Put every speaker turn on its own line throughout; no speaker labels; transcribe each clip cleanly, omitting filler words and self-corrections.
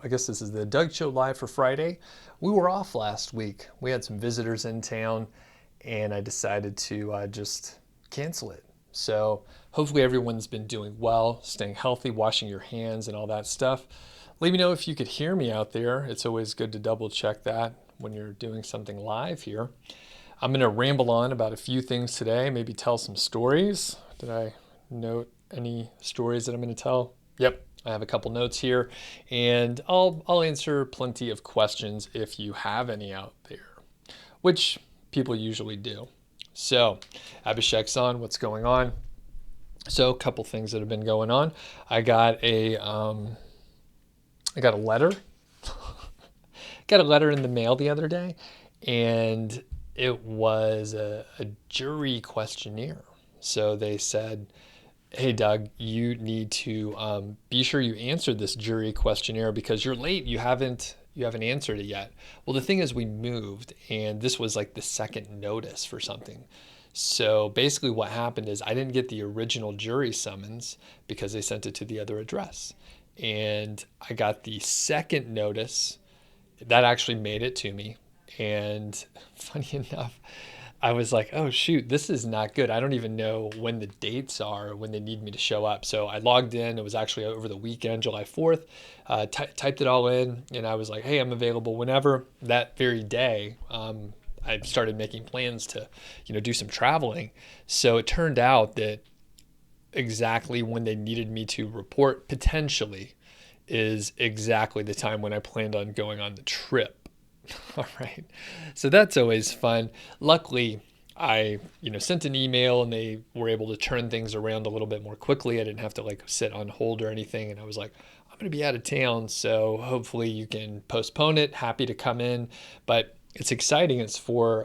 I guess this is the Doug Show live for Friday. We were off last week. We had some visitors in town and I decided to just cancel it. So hopefully everyone's been doing well, staying healthy, washing your hands and all that stuff. Let me know if you could hear me out there. It's always good to double check that when you're doing something live here. I'm going to ramble on about a few things today, maybe tell some stories. Did I note any stories that I'm going to tell? Yep, I have a couple notes here, and I'll answer plenty of questions if you have any out there, which people usually do. So, Abhishek's on, what's going on? So, a couple things that have been going on. I got a letter. Got a letter in the mail the other day, and it was a jury questionnaire. So they said, hey, Doug, you need to be sure you answer this jury questionnaire because you're late. You haven't answered it yet. Well, the thing is, we moved, and this was like the second notice for something. So basically what happened is I didn't get the original jury summons because they sent it to the other address. And I got the second notice that actually made it to me. And funny enough, I was like, oh shoot, this is not good. I don't even know when the dates are when they need me to show up. So I logged in. It was actually over the weekend, July 4th, typed it all in, and I was like, hey, I'm available whenever. That very day, I started making plans to, do some traveling. So it turned out that exactly when they needed me to report potentially is exactly the time when I planned on going on the trip. All right. So that's always fun. Luckily, I, sent an email and they were able to turn things around a little bit more quickly. I didn't have to sit on hold or anything. And I was like, I'm going to be out of town. So hopefully you can postpone it. Happy to come in. But it's exciting. It's for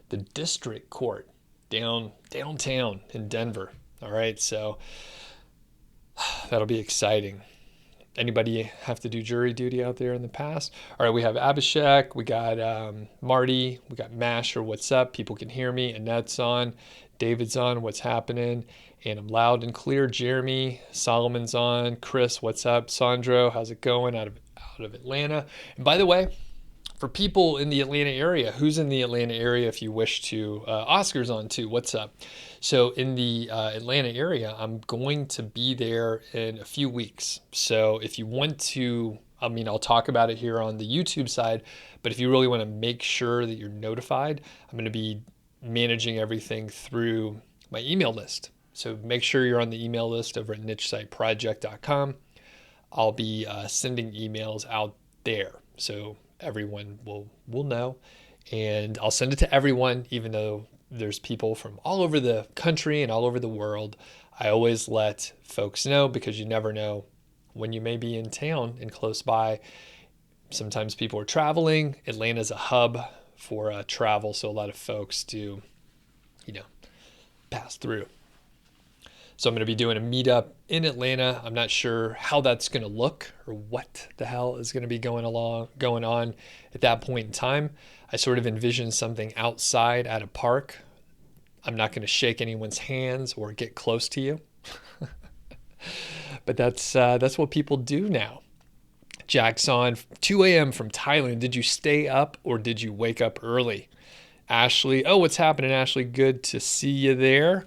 the district court downtown in Denver. All right. So that'll be exciting. Anybody have to do jury duty out there in the past? All right, we have Abhishek, we got Marty, we got Masher, what's up? People can hear me. Annette's on, David's on, what's happening? And I'm loud and clear. Jeremy, Solomon's on, Chris, what's up? Sandro, how's it going out of Atlanta? And by the way, for people in the Atlanta area, who's in the Atlanta area if you wish to, Oscar's on too, what's up? So in the Atlanta area, I'm going to be there in a few weeks. So if you want to, I'll talk about it here on the YouTube side, but if you really want to make sure that you're notified, I'm going to be managing everything through my email list. So make sure you're on the email list over at nichesiteproject.com. I'll be sending emails out there. So everyone will know, and I'll send it to everyone, even though there's people from all over the country and all over the world. I always let folks know because you never know when you may be in town and close by. Sometimes people are traveling. Atlanta's a hub for travel, so a lot of folks do, pass through. So I'm going to be doing a meetup in Atlanta. I'm not sure how that's going to look or what the hell is going to be going on at that point in time. I sort of envision something outside at a park. I'm not going to shake anyone's hands or get close to you. But that's what people do now. Jack's on 2 a.m. from Thailand. Did you stay up or did you wake up early? Ashley, oh, what's happening, Ashley? Good to see you there.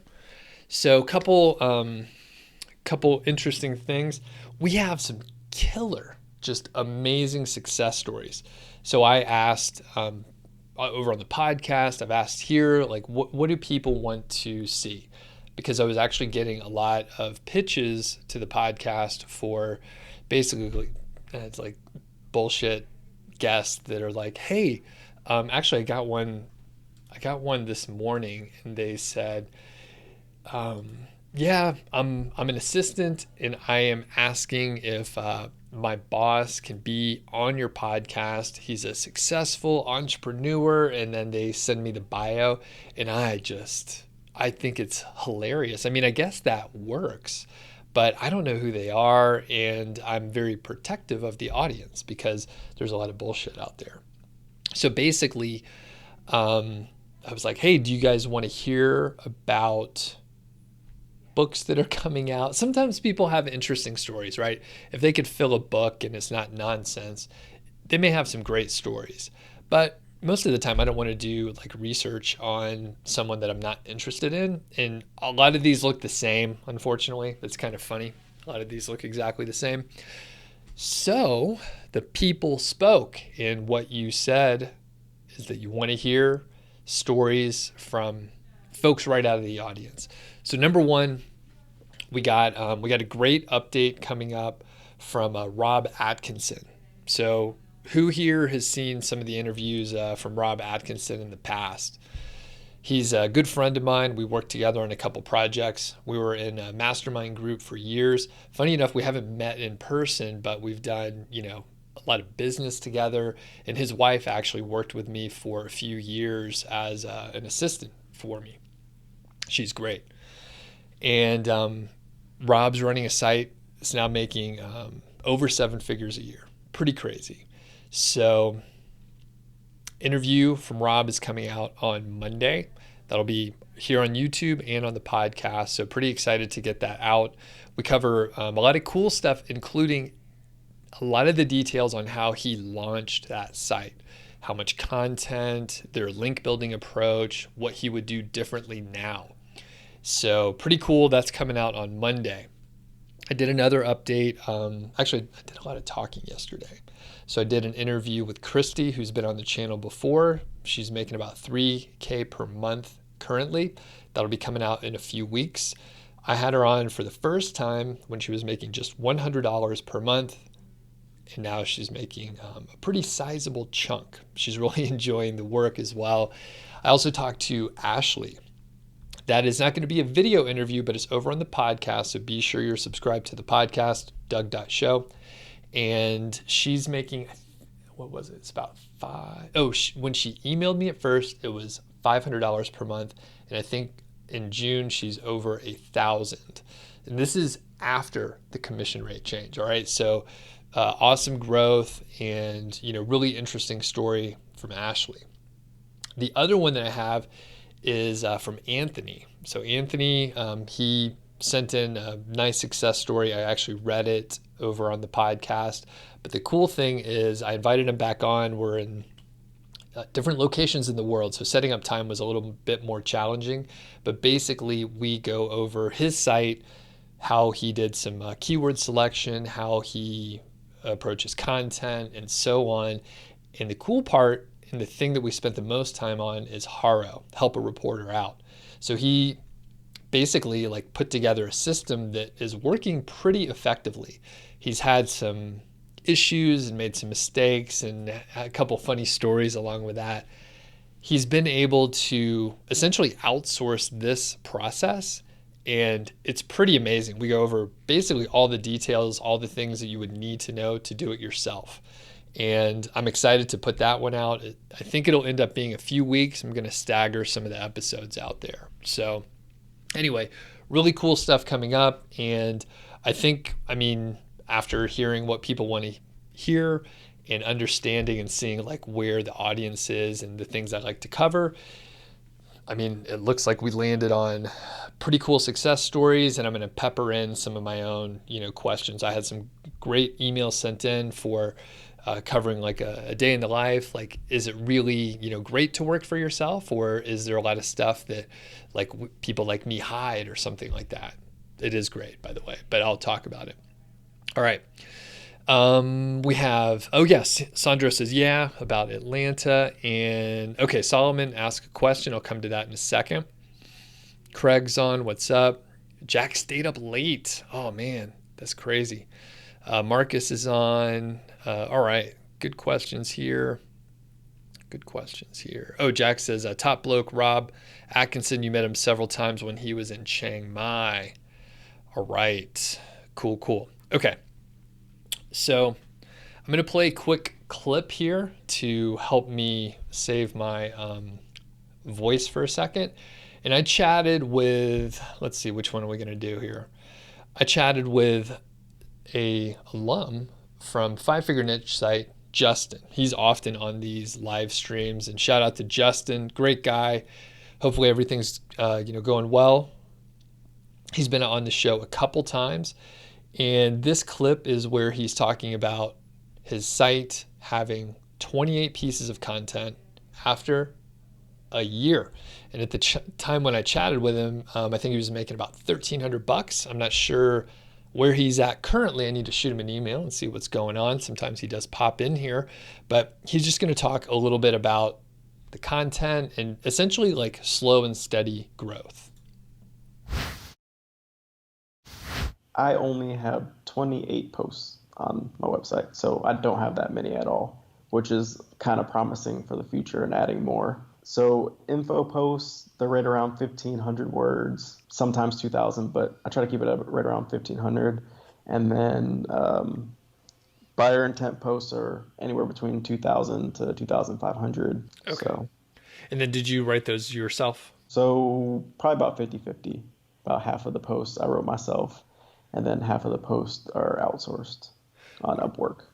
So couple interesting things. We have some killer, just amazing success stories. So I asked over on the podcast, I've asked here, what do people want to see? Because I was actually getting a lot of pitches to the podcast for basically, it's like bullshit guests that are like, hey, actually I got one this morning, and they said, yeah, I'm an assistant and I am asking if my boss can be on your podcast. He's a successful entrepreneur. And then they send me the bio, and I think it's hilarious. I guess that works, but I don't know who they are, and I'm very protective of the audience because there's a lot of bullshit out there. So basically, I was like, hey, do you guys want to hear about books that are coming out. Sometimes people have interesting stories, right? If they could fill a book and it's not nonsense, they may have some great stories. But most of the time I don't want to do like research on someone that I'm not interested in. And a lot of these look the same, unfortunately. That's kind of funny. A lot of these look exactly the same. So the people spoke, and what you said is that you want to hear stories from folks right out of the audience. So number one, we got a great update coming up from Rob Atkinson. So who here has seen some of the interviews from Rob Atkinson in the past? He's a good friend of mine. We worked together on a couple projects. We were in a mastermind group for years. Funny enough, we haven't met in person, but we've done, a lot of business together. And his wife actually worked with me for a few years as an assistant for me. She's great. And Rob's running a site that's now making over 7 figures a year. Pretty crazy. So interview from Rob is coming out on Monday. That'll be here on YouTube and on the podcast. So pretty excited to get that out. We cover a lot of cool stuff, including a lot of the details on how he launched that site, how much content, their link building approach, what he would do differently now. So pretty cool. That's coming out on Monday. I did another update. Actually, I did a lot of talking yesterday. So I did an interview with Christy, who's been on the channel before. She's making about $3,000 per month currently. That'll be coming out in a few weeks. I had her on for the first time when she was making just $100 per month. And now she's making a pretty sizable chunk. She's really enjoying the work as well. I also talked to Ashley. That is not going to be a video interview, but it's over on the podcast. So be sure you're subscribed to the podcast, Doug.Show. And she's making, what was it? It's about when she emailed me at first, it was $500 per month. And I think in June, she's over 1,000. And this is after the commission rate change. All right. So awesome growth and, really interesting story from Ashley. The other one that I have is from Anthony. So Anthony, he sent in a nice success story. I actually read it over on the podcast. But the cool thing is I invited him back on. We're in different locations in the world. So setting up time was a little bit more challenging. But basically, we go over his site, how he did some keyword selection, how he approaches content, and so on. And the cool part, and the thing that we spent the most time on, is Haro, help a reporter out. So he basically put together a system that is working pretty effectively. He's had some issues and made some mistakes and a couple funny stories along with that. He's been able to essentially outsource this process, and it's pretty amazing. We go over basically all the details, all the things that you would need to know to do it yourself. And I'm excited to put that one out. I think it'll end up being a few weeks. I'm going to stagger some of the episodes out there. So anyway, really cool stuff coming up. And I think, after hearing what people want to hear and understanding and seeing where the audience is and the things I like to cover, it looks like we landed on pretty cool success stories, and I'm going to pepper in some of my own, questions. I had some great emails sent in for covering a day in the life. Is it really, great to work for yourself, or is there a lot of stuff that people like me hide or something like that? It is great, by the way, but I'll talk about it. All right. We have, Sandro says, yeah, about Atlanta. And okay, Solomon asked a question. I'll come to that in a second. Craig's on, what's up? Jack stayed up late. Oh man, that's crazy. Marcus is on. All right, good questions here. Oh, Jack says, top bloke, Rob Atkinson, you met him several times when he was in Chiang Mai. All right, cool. Okay, so I'm going to play a quick clip here to help me save my voice for a second. And I chatted with, let's see, which one are we going to do here? I chatted with a alum from 5-Figure Niche site, Justin. He's often on these live streams, and shout out to Justin, great guy. Hopefully everything's going well. He's been on the show a couple times, and this clip is where he's talking about his site having 28 pieces of content after a year. And at the time when I chatted with him, I think he was making about $1,300. I'm not sure where he's at currently. I need to shoot him an email and see what's going on. Sometimes he does pop in here, but he's just going to talk a little bit about the content and essentially like slow and steady growth.
I only have 28 posts on my website, so I don't have that many at all, which is kind of promising for the future and adding more. So info posts, they're right around 1,500 words, sometimes 2,000, but I try to keep it right around 1,500. And then buyer intent posts are anywhere between 2,000 to 2,500.
Okay.
So,
and then did you write those yourself?
So probably about 50-50. About half of the posts I wrote myself, and then half of the posts are outsourced on Upwork.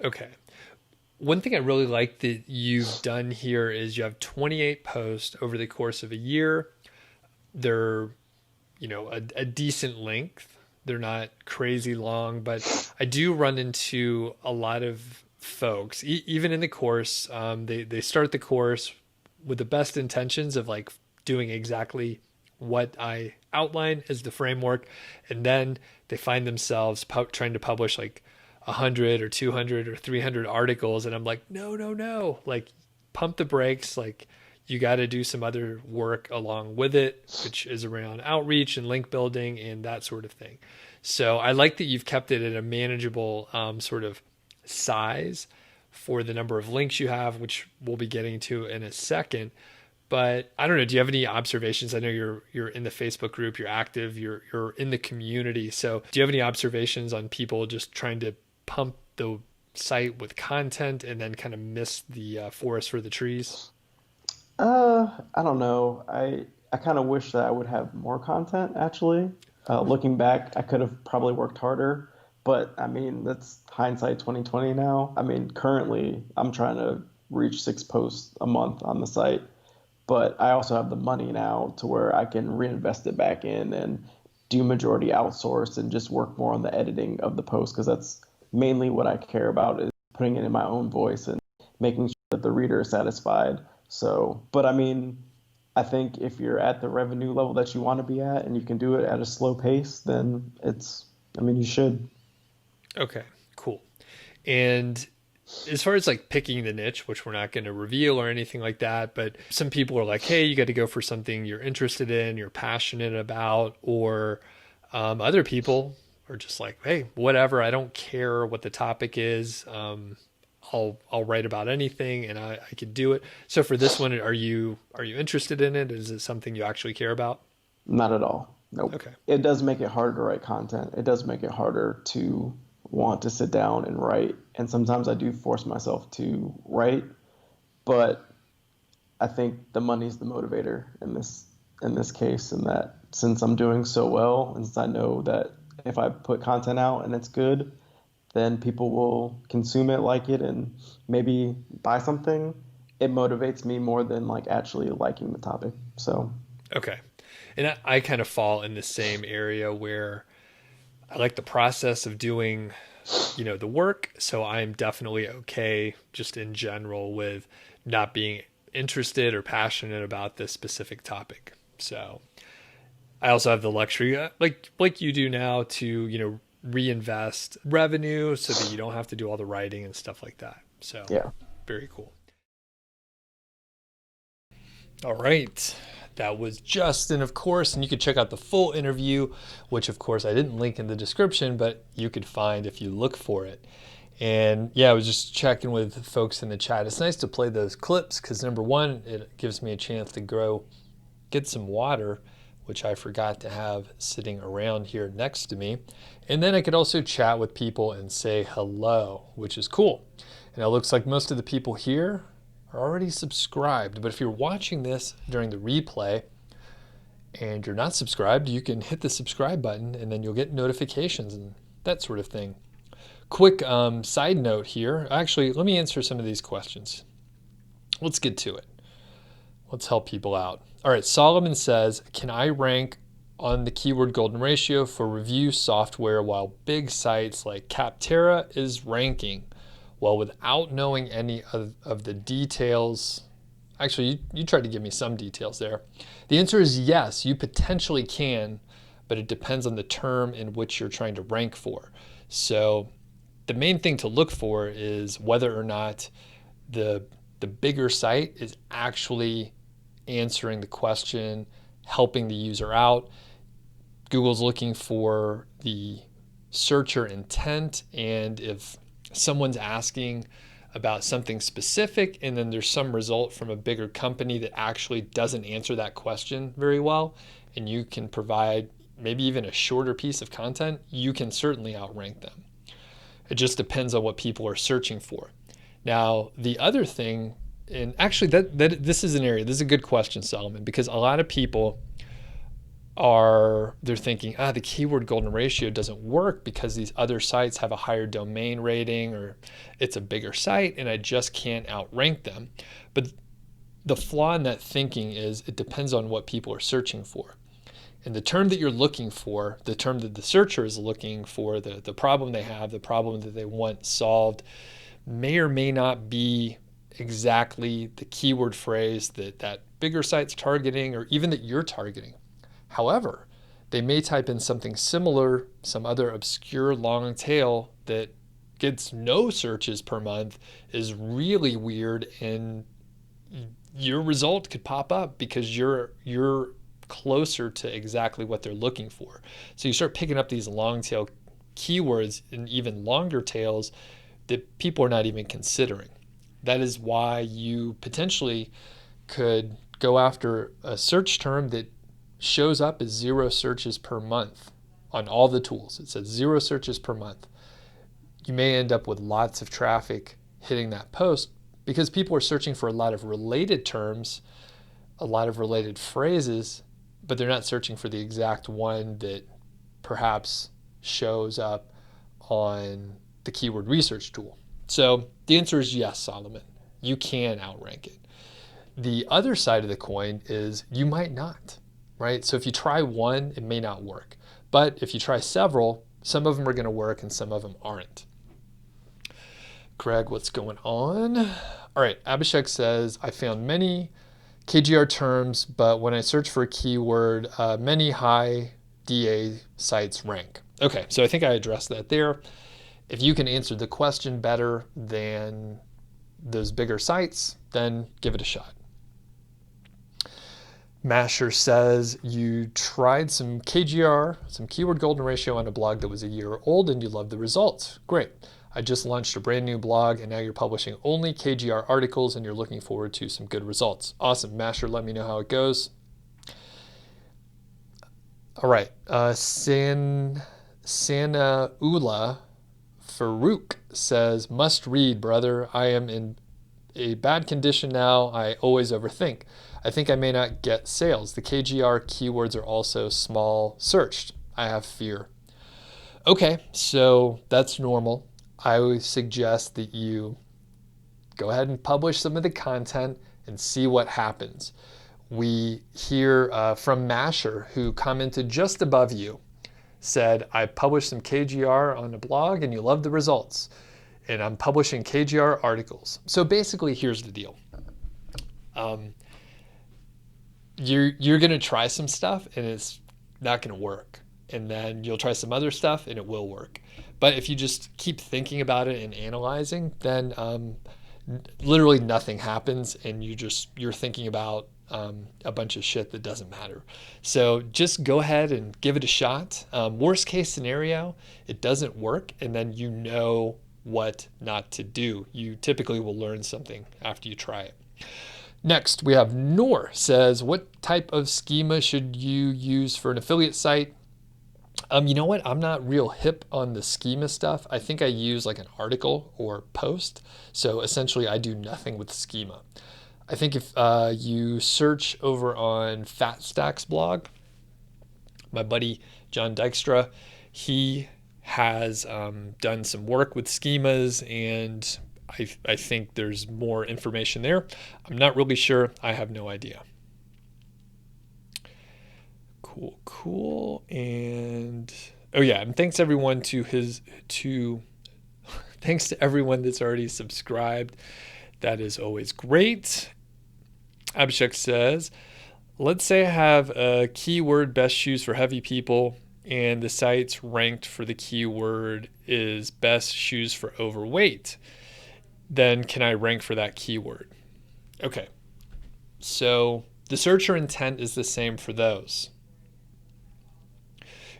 Okay. One thing I really like that you've done here is you have 28 posts over the course of a year. They're, a decent length. They're not crazy long, but I do run into a lot of folks, even in the course, they start the course with the best intentions of like doing exactly what I outline as the framework. And then they find themselves trying to publish like 100 or 200 or 300 articles. And I'm like, no, like pump the brakes. Like you got to do some other work along with it, which is around outreach and link building and that sort of thing. So I like that you've kept it at a manageable sort of size for the number of links you have, which we'll be getting to in a second. But I don't know, do you have any observations? I know you're in the Facebook group, you're active, you're in the community. So do you have any observations on people just trying to pump the site with content and then kind of miss the forest for the trees?
I don't know. I kind of wish that I would have more content, actually. Looking back, I could have probably worked harder, but I mean, that's hindsight 2020 now. I mean, currently I'm trying to reach 6 posts a month on the site, but I also have the money now to where I can reinvest it back in and do majority outsource and just work more on the editing of the post, because that's mainly what I care about, is putting it in my own voice and making sure that the reader is satisfied. So, but I mean, I think if you're at the revenue level that you want to be at and you can do it at a slow pace, then you should.
Okay, cool. And as far as like picking the niche, which we're not going to reveal or anything like that, but some people are like, hey, you got to go for something you're interested in, you're passionate about, or other people are just like, hey, whatever, I don't care what the topic is. I'll write about anything and I could do it. So for this one, are you interested in it? Is it something you actually care about?
Not at all. Nope.
Okay.
It does make it harder to write content. It does make it harder to want to sit down and write. And sometimes I do force myself to write, but I think the money's the motivator in this case, and that since I'm doing so well, and since I know that if I put content out and it's good, then people will consume it, like it, and maybe buy something. It motivates me more than like actually liking the topic. So
Okay. And I kind of fall in the same area where I like the process of doing, the work. So I'm definitely okay just in general with not being interested or passionate about this specific topic. So I also have the luxury, like you do now, to, reinvest revenue so that you don't have to do all the writing and stuff like that. So
yeah.
Very cool. All right. That was Justin, of course, and you could check out the full interview, which of course I didn't link in the description, but you could find if you look for it. And yeah, I was just checking with folks in the chat. It's nice to play those clips because number one, it gives me a chance to get some water, which I forgot to have sitting around here next to me. And then I could also chat with people and say hello, which is cool. And it looks like most of the people here are already subscribed. But if you're watching this during the replay and you're not subscribed, you can hit the subscribe button and then you'll get notifications and that sort of thing. Quick side note here. Actually, let me answer some of these questions. Let's get to it. Let's help people out. All right, Solomon says, can I rank on the keyword golden ratio for review software, while big sites like Capterra is ranking. Well, without knowing any of the details, actually, you tried to give me some details there. The answer is yes, you potentially can, but it depends on the term in which you're trying to rank for. So the main thing to look for is whether or not the bigger site is actually answering the question, helping the user out. Google's looking for the searcher intent, and if someone's asking about something specific and then there's some result from a bigger company that actually doesn't answer that question very well, and you can provide maybe even a shorter piece of content, you can certainly outrank them. It just depends on what people are searching for. Now, the other thing, and actually this is an area, this is a good question, Solomon, because a lot of people they're thinking, the keyword golden ratio doesn't work because these other sites have a higher domain rating, or it's a bigger site and I just can't outrank them. But the flaw in that thinking is it depends on what people are searching for. And the term that you're looking for, the term that the searcher is looking for, the problem they have, the problem that they want solved, may or may not be exactly the keyword phrase that bigger site's targeting, or even that you're targeting. However, they may type in something similar, some other obscure long tail that gets no searches per month, is really weird, and your result could pop up because you're closer to exactly what they're looking for. So you start picking up these long tail keywords and even longer tails that people are not even considering. That is why you potentially could go after a search term that shows up as 0 searches per month on all the tools. It says 0 searches per month. You may end up with lots of traffic hitting that post because people are searching for a lot of related terms, a lot of related phrases, but they're not searching for the exact one that perhaps shows up on the keyword research tool. So the answer is yes, Solomon. You can outrank it. The other side of the coin is you might not, right? So if you try one, it may not work. But if you try several, some of them are going to work and some of them aren't. Greg, what's going on? All right, Abhishek says, I found many KGR terms, but when I search for a keyword, many high DA sites rank. Okay, so I think I addressed that there. If you can answer the question better than those bigger sites, then give it a shot. Masher says, you tried some KGR, some keyword golden ratio on a blog that was a year old and you loved the results. Great. I just launched a brand new blog and now you're publishing only KGR articles and you're looking forward to some good results. Awesome. Masher, let me know how it goes. All right. Sanaula Farouk says, must read, brother. I am in a bad condition now. I always overthink. I think I may not get sales. The KGR keywords are also small searched. I have fear. Okay, so that's normal. I always suggest that you go ahead and publish some of the content and see what happens. We hear from Masher, who commented just above you, said, I published some KGR on a blog and you love the results. And I'm publishing KGR articles. So basically, here's the deal. You're going to try some stuff and it's not going to work. And then you'll try some other stuff and it will work. But if you just keep thinking about it and analyzing, then literally nothing happens and you're thinking about a bunch of shit that doesn't matter. So just go ahead and give it a shot. Worst case scenario, it doesn't work, and then you know what not to do. You typically will learn something after you try it. Next, we have Noor says, what type of schema should you use for an affiliate site? You know what? I'm not real hip on the schema stuff. I think I use like an article or post. So essentially, I do nothing with schema. I think if you search over on Fat Stack's blog, my buddy John Dykstra, he has done some work with schemas, and I think there's more information there. I'm not really sure. I have no idea. Cool. And oh yeah, and thanks everyone thanks to everyone that's already subscribed. That is always great. Abhishek says, let's say I have a keyword best shoes for heavy people and the site's ranked for the keyword is best shoes for overweight. Then can I rank for that keyword? Okay. So the searcher intent is the same for those.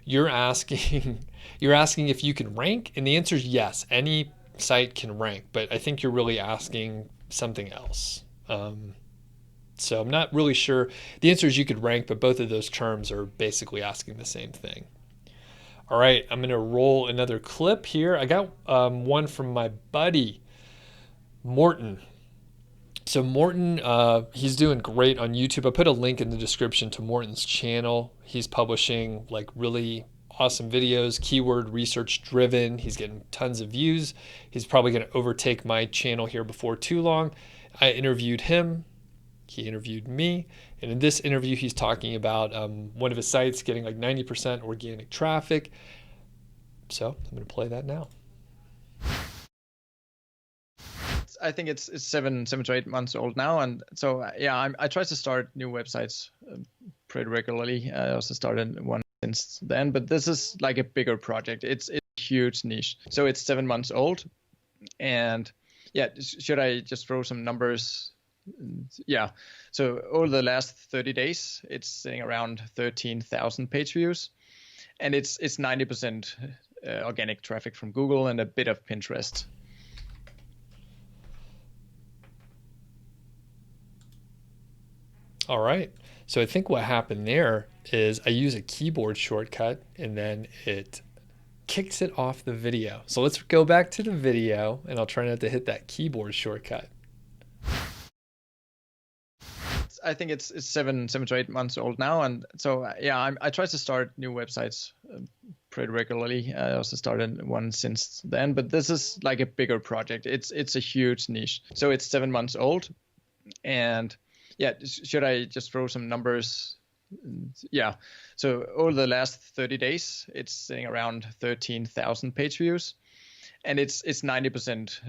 You're asking if you can rank, and the answer is yes. Any site can rank, but I think you're really asking something else. So I'm not really sure. The answer is you could rank, but both of those terms are basically asking the same thing. All right, I'm going to roll another clip here. I got one from my buddy, Morten. So Morten, he's doing great on YouTube. I put a link in the description to Morten's channel. He's publishing like really awesome videos, keyword research driven. He's getting tons of views. He's probably going to overtake my channel here before too long. I interviewed him. He interviewed me. And in this interview, he's talking about one of his sites getting like 90% organic traffic. So I'm going to play that now.
I think it's 7 to 8 months old now, and so yeah, I try to start new websites pretty regularly. I also started one since then, but this is like a bigger project. It's a huge niche, so it's 7 months old, and yeah, should I just throw some numbers? Yeah, so over the last 30 days, it's sitting around 13,000 page views, and it's 90% organic traffic from Google and a bit of Pinterest.
All right. So I think what happened there is I use a keyboard shortcut and then it kicks it off the video. So let's go back to the video and I'll try not to hit that keyboard shortcut.
I think it's 7 to 8 months old now, and so yeah, I try to start new websites pretty regularly. I also started one since then, but this is like a bigger project. It's a huge niche, so it's 7 months old, and yeah, should I just throw some numbers? Yeah, so over the last 30 days, it's sitting around 13,000 page views, and it's 90%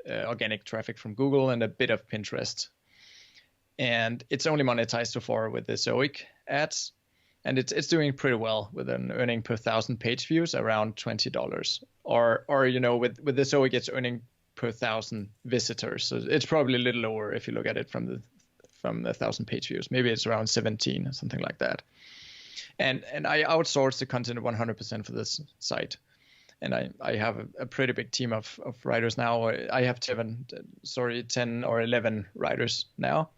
organic traffic from Google and a bit of Pinterest. And it's only monetized so far with the Ezoic ads, and it's doing pretty well with an earning per 1,000 page views around $20, or you know, with the Ezoic it's earning per 1,000 visitors, so it's probably a little lower if you look at it from the 1,000 page views. Maybe it's around 17 or something like that. And I outsource the content 100% for this site. And I have a pretty big team of writers now. I have 10 or 11 writers now.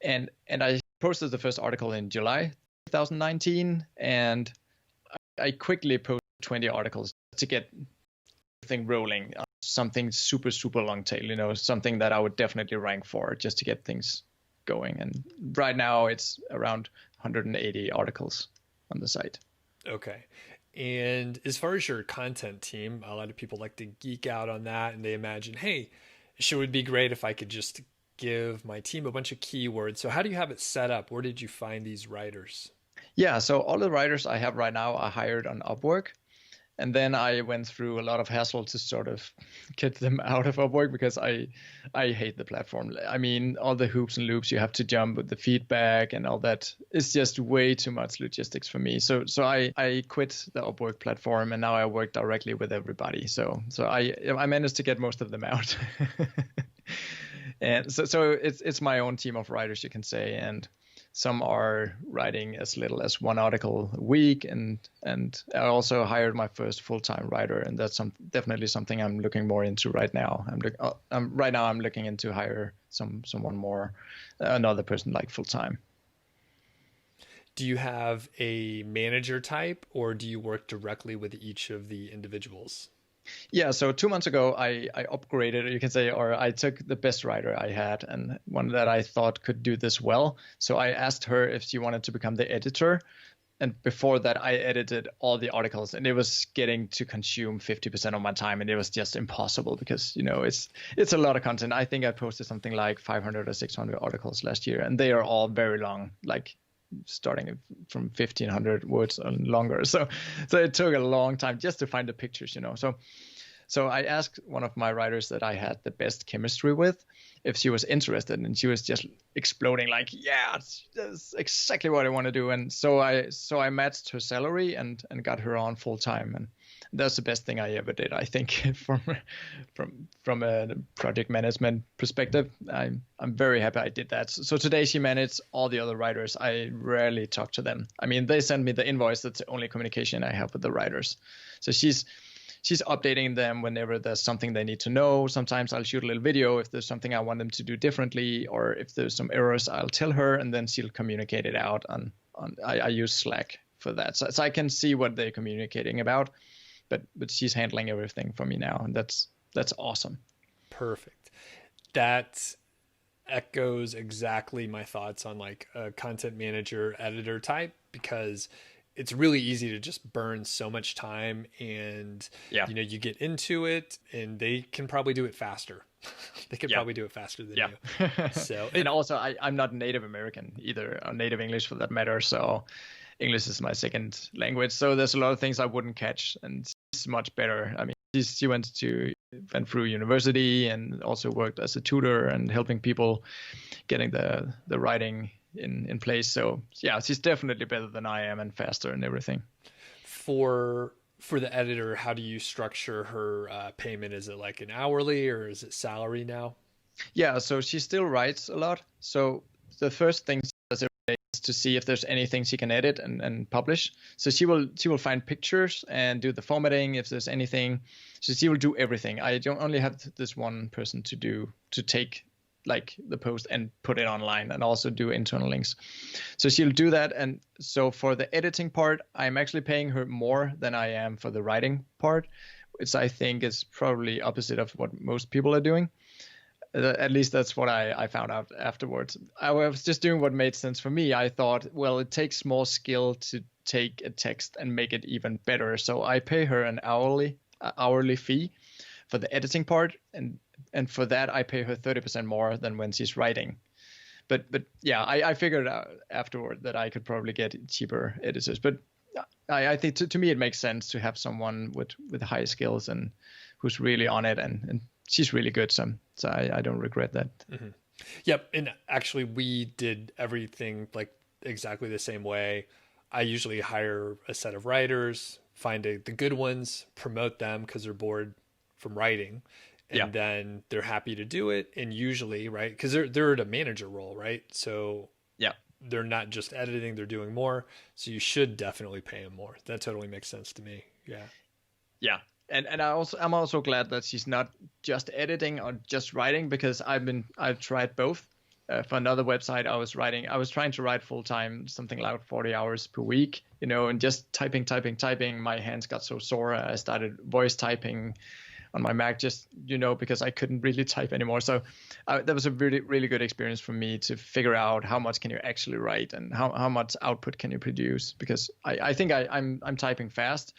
And I posted the first article in July 2019, and I quickly posted 20 articles to get the thing rolling. Something super long tail, you know, something that I would definitely rank for just to get things going. And right now it's around 180 articles on the site.
Okay. And as far as your content team, a lot of people like to geek out on that and they imagine, hey, it sure would be great if I could just give my team a bunch of keywords. So how do you have it set up? Where did you find these writers?
Yeah, so all the writers I have right now are hired on Upwork. And then I went through a lot of hassle to sort of get them out of Upwork because I hate the platform. I mean, all the hoops and loops you have to jump with the feedback and all that is just way too much logistics for me. So I quit the Upwork platform and now I work directly with everybody. So I managed to get most of them out. And so it's my own team of writers, you can say, and some are writing as little as one article a week, and I also hired my first full-time writer, and that's definitely something I'm looking more into right now. I'm looking into hire someone more, another person like full-time.
Do you have a manager type, or do you work directly with each of the individuals?
Yeah, so 2 months ago, I upgraded, you can say, or I took the best writer I had and one that I thought could do this well. So I asked her if she wanted to become the editor. And before that, I edited all the articles, and it was getting to consume 50% of my time, and it was just impossible because, you know, it's a lot of content. I think I posted something like 500 or 600 articles last year, and they are all very long, like starting from 1,500 words and longer. So it took a long time just to find the pictures, you know. So I asked one of my writers that I had the best chemistry with if she was interested, and she was just exploding like, yeah, that's exactly what I want to do. And so I matched her salary and got her on full time, and that's the best thing I ever did, I think, from a project management perspective. I'm very happy I did that. So today she managed all the other writers. I rarely talk to them. I mean, they send me the invoice. That's the only communication I have with the writers. So she's updating them whenever there's something they need to know. Sometimes I'll shoot a little video if there's something I want them to do differently, or if there's some errors, I'll tell her, and then she'll communicate it out on I use Slack for that. So I can see what they're communicating about, but she's handling everything for me now, and that's awesome.
Perfect. That echoes exactly my thoughts on like a content manager editor type, because it's really easy to just burn so much time, and you know, you get into it and they can probably do it faster. They could probably do it faster than you. So,
and also I'm not native American either, or native English for that matter. So English is my second language. So there's a lot of things I wouldn't catch, and she's much better. I mean, she went through university and also worked as a tutor and helping people getting the writing in place. So yeah, she's definitely better than I am and faster and everything.
For the editor, how do you structure her payment? Is it like an hourly or is it salary now?
Yeah, so she still writes a lot. So the first thing she does every day is to see if there's anything she can edit and publish. So she will find pictures and do the formatting if there's anything. So she will do everything. I don't only have this one person to take like the post and put it online, and also do internal links. So she'll do that. And so for the editing part, I'm actually paying her more than I am for the writing part, which I think is probably opposite of what most people are doing. At least that's what I found out afterwards. I was just doing what made sense for me. I thought, well, it takes more skill to take a text and make it even better. So I pay her an hourly fee for the editing part, and for that I pay her 30% more than when she's writing. But yeah, I figured out afterward that I could probably get cheaper editors. But I think to me it makes sense to have someone with high skills and who's really on it, and she's really good. So I don't regret that.
Mm-hmm. Yep. And actually we did everything like exactly the same way. I usually hire a set of writers, find the good ones, promote them because they're bored from writing, and then they're happy to do it. And usually, right, because they're at a manager role, right? So they're not just editing, they're doing more. So you should definitely pay them more. That totally makes sense to me. Yeah.
And I'm also glad that she's not just editing or just writing, because I've tried both. For another website I was trying to write full time, something like 40 hours per week, you know, and just typing. My hands got so sore. I started voice typing on my Mac, just, you know, because I couldn't really type anymore. So that was a really, really good experience for me to figure out how much can you actually write and how much output can you produce, because I think I'm typing fast.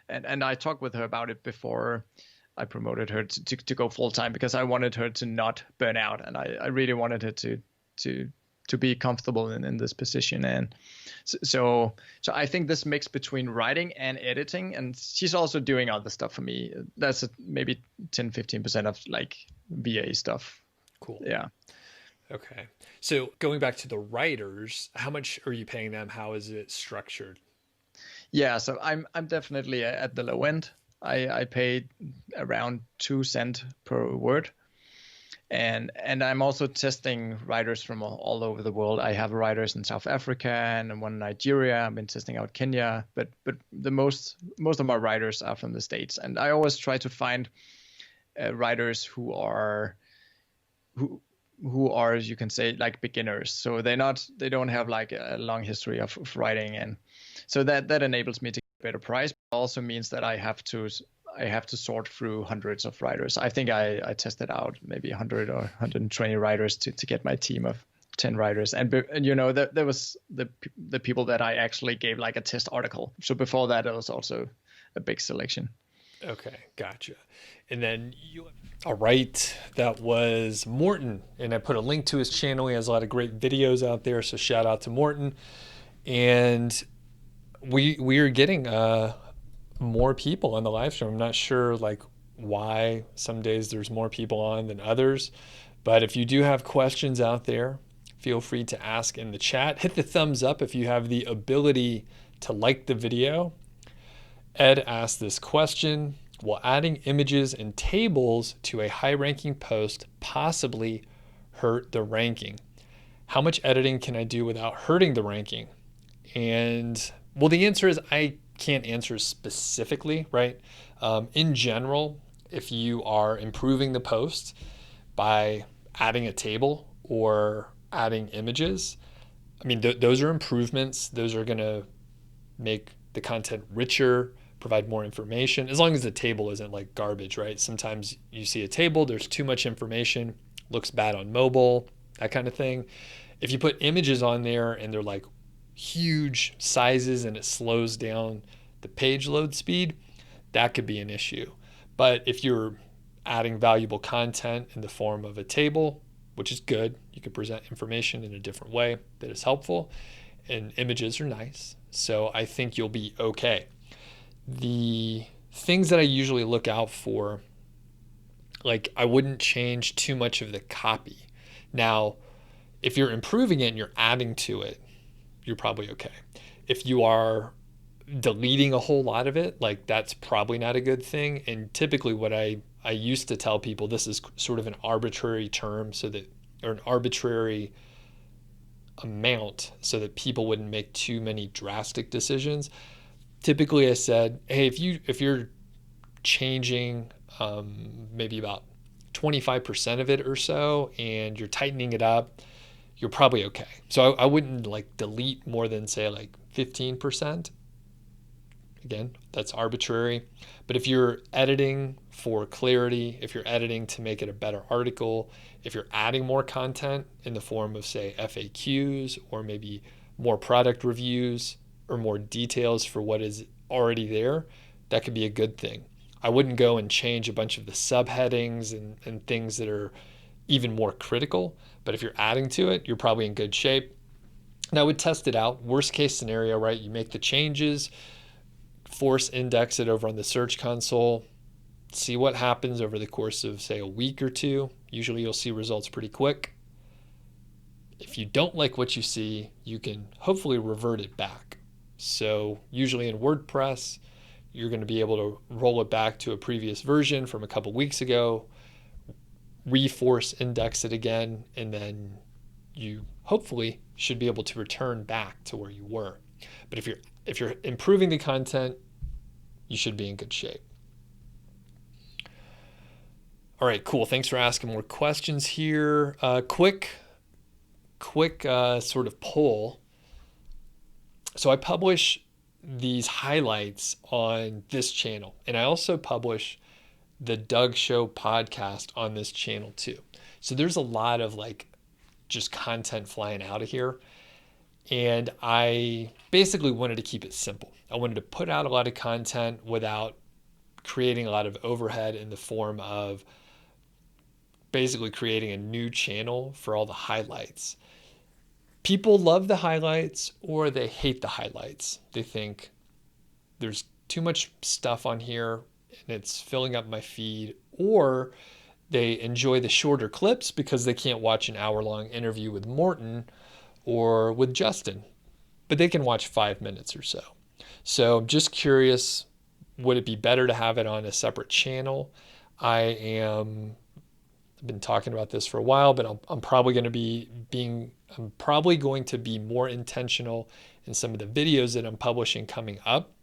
And I talked with her about it before I promoted her to go full time, because I wanted her to not burn out, and I really wanted her to be comfortable in this position. And so I think this mix between writing and editing, and she's also doing other stuff for me. That's maybe 10-15% of like VA stuff.
Cool.
Yeah.
Okay. So going back to the writers, how much are you paying them? How is it structured?
Yeah, so I'm definitely at the low end. I paid around 2 cents per word. And I'm also testing writers from all over the world. I have writers in South Africa and one in Nigeria. I've been testing out Kenya, but the most of my writers are from the States. And I always try to find writers who are, as you can say, like beginners. So they don't have like a long history of writing, and so that enables me to get a better price. But also means that I have to sort through hundreds of writers. I think I tested out maybe 100 or 120 writers to get my team of 10 writers. And you know, there was the people that I actually gave like a test article. So before that, it was also a big selection.
Okay, gotcha. And then all right, that was Morten, and I put a link to his channel. He has a lot of great videos out there, so shout out to Morten. And we are getting more people on the live stream. I'm not sure like why some days there's more people on than others, but if you do have questions out there, feel free to ask in the chat. Hit the thumbs up if you have the ability to like the video. Ed asked this question: will adding images and tables to a high-ranking post possibly hurt the ranking? How much editing can I do without hurting the ranking? And well, the answer is I can't answer specifically, right? In general, if you are improving the post by adding a table or adding images, I mean, those are improvements. Those are going to make the content richer, provide more information, as long as the table isn't like garbage, right? Sometimes you see a table, there's too much information, looks bad on mobile, that kind of thing. If you put images on there and they're like huge sizes and it slows down the page load speed, that could be an issue. But if you're adding valuable content in the form of a table, which is good, you can present information in a different way that is helpful, and images are nice, so I think you'll be okay. The things that I usually look out for, like I wouldn't change too much of the copy. Now, if you're improving it and you're adding to it, you're probably okay. If you are deleting a whole lot of it, like that's probably not a good thing. And typically what I used to tell people, this is sort of an arbitrary term or an arbitrary amount so that people wouldn't make too many drastic decisions. Typically I said, hey, if you're changing maybe about 25% of it or so and you're tightening it up, you're probably okay. So I wouldn't like delete more than say like 15%. Again, that's arbitrary. But if you're editing for clarity, if you're editing to make it a better article, if you're adding more content in the form of say FAQs or maybe more product reviews or more details for what is already there, that could be a good thing. I wouldn't go and change a bunch of the subheadings and things that are even more critical, but if you're adding to it, you're probably in good shape. And I would test it out. Worst case scenario, right? You make the changes, force index it over on the Search Console, see what happens over the course of say a week or two. Usually you'll see results pretty quick. If you don't like what you see, you can hopefully revert it back. So usually in WordPress, you're going to be able to roll it back to a previous version from a couple weeks ago, reforce index it again, and then you hopefully should be able to return back to where you were. But if you're improving the content, you should be in good shape. All right, cool. Thanks for asking more questions here. Quick sort of poll. So I publish these highlights on this channel, and I also publish the Doug.Show podcast on this channel too. So there's a lot of like just content flying out of here. And I basically wanted to keep it simple. I wanted to put out a lot of content without creating a lot of overhead in the form of basically creating a new channel for all the highlights. People love the highlights or they hate the highlights. They think there's too much stuff on here and it's filling up my feed, or they enjoy the shorter clips because they can't watch an hour-long interview with Morten or with Justin, but they can watch 5 minutes or so. So I'm just curious, would it be better to have it on a separate channel? I've been talking about this for a while, but I'm probably going to be more intentional in some of the videos that I'm publishing coming up.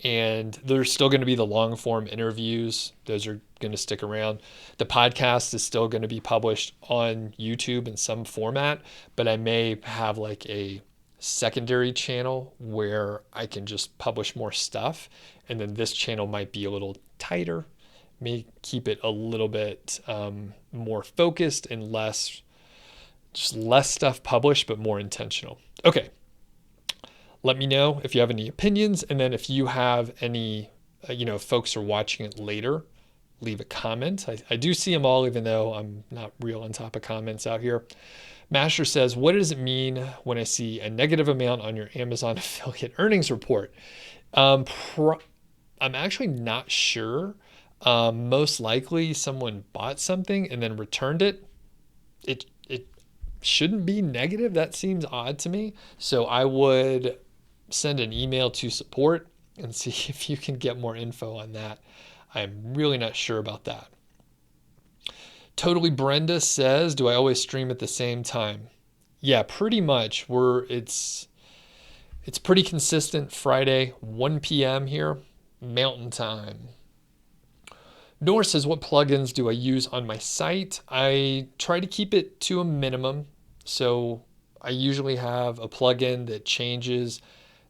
And there's still going to be the long form interviews. Those are going to stick around. The podcast is still going to be published on YouTube in some format, but I may have like a secondary channel where I can just publish more stuff. And then this channel might be a little tighter, may keep it a little bit more focused and less stuff published, but more intentional. Okay. Let me know if you have any opinions. And then if you have any, folks are watching it later, leave a comment. I do see them all, even though I'm not real on top of comments out here. Master says, what does it mean when I see a negative amount on your Amazon affiliate earnings report? I'm actually not sure. Most likely someone bought something and then returned it. It shouldn't be negative. That seems odd to me. So I would send an email to support and see if you can get more info on that. I'm really not sure about that. Totally Brenda says, do I always stream at the same time? Yeah, pretty much. It's pretty consistent. Friday, 1 p.m. here, Mountain Time. Nor says, what plugins do I use on my site? I try to keep it to a minimum. So I usually have a plugin that changes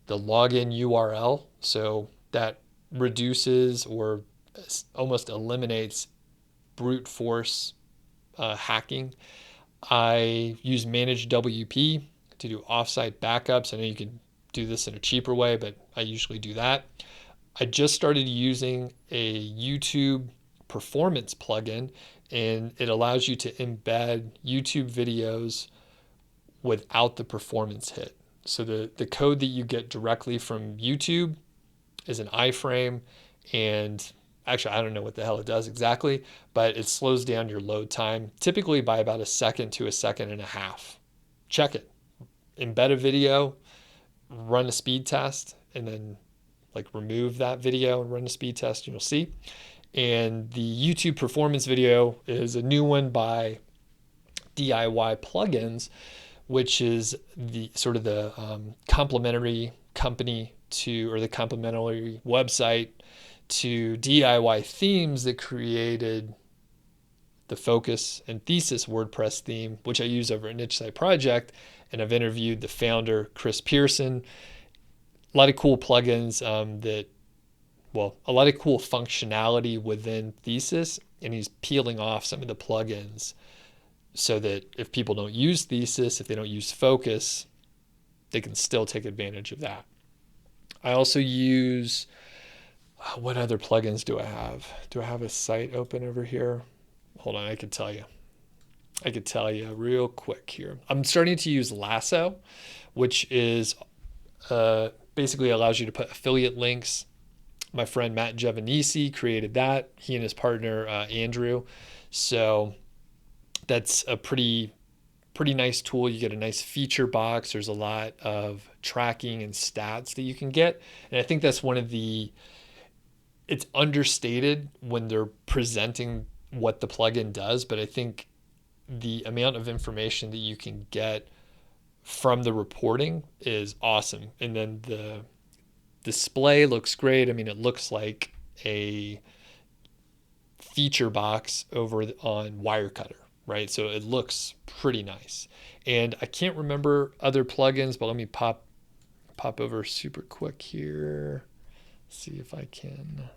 the login URL. So that reduces or almost eliminates brute force hacking. I use Manage WP to do offsite backups. I know you can do this in a cheaper way, but I usually do that. I just started using a YouTube performance plugin, and it allows you to embed YouTube videos without the performance hit. So the code that you get directly from YouTube is an iframe, and actually I don't know what the hell it does exactly, but it slows down your load time typically by about a second to a second and a half. Check it. Embed a video, run a speed test, and then remove that video and run a speed test, and you'll see. And the YouTube performance video is a new one by DIY Plugins, which is the sort of the complementary company to, or the complementary website to DIY Themes that created the Focus and Thesis WordPress theme, which I use over at Niche Site Project. And I've interviewed the founder, Chris Pearson. A lot of cool plugins a lot of cool functionality within Thesis, and he's peeling off some of the plugins so that if people don't use Thesis, if they don't use Focus, they can still take advantage of that. I also use, what other plugins do I have? Do I have a site open over here? Hold on, I could tell you real quick here. I'm starting to use Lasso, which is basically allows you to put affiliate links. My friend Matt Giovanisi created that. He and his partner, Andrew. So that's a pretty nice tool. You get a nice feature box. There's a lot of tracking and stats that you can get. And I think that's it's understated when they're presenting what the plugin does, but I think the amount of information that you can get from the reporting is awesome. And then the display looks great. I mean, it looks like a feature box over on Wirecutter, right? So it looks pretty nice. And I can't remember other plugins, but let me pop over super quick here. See if I can.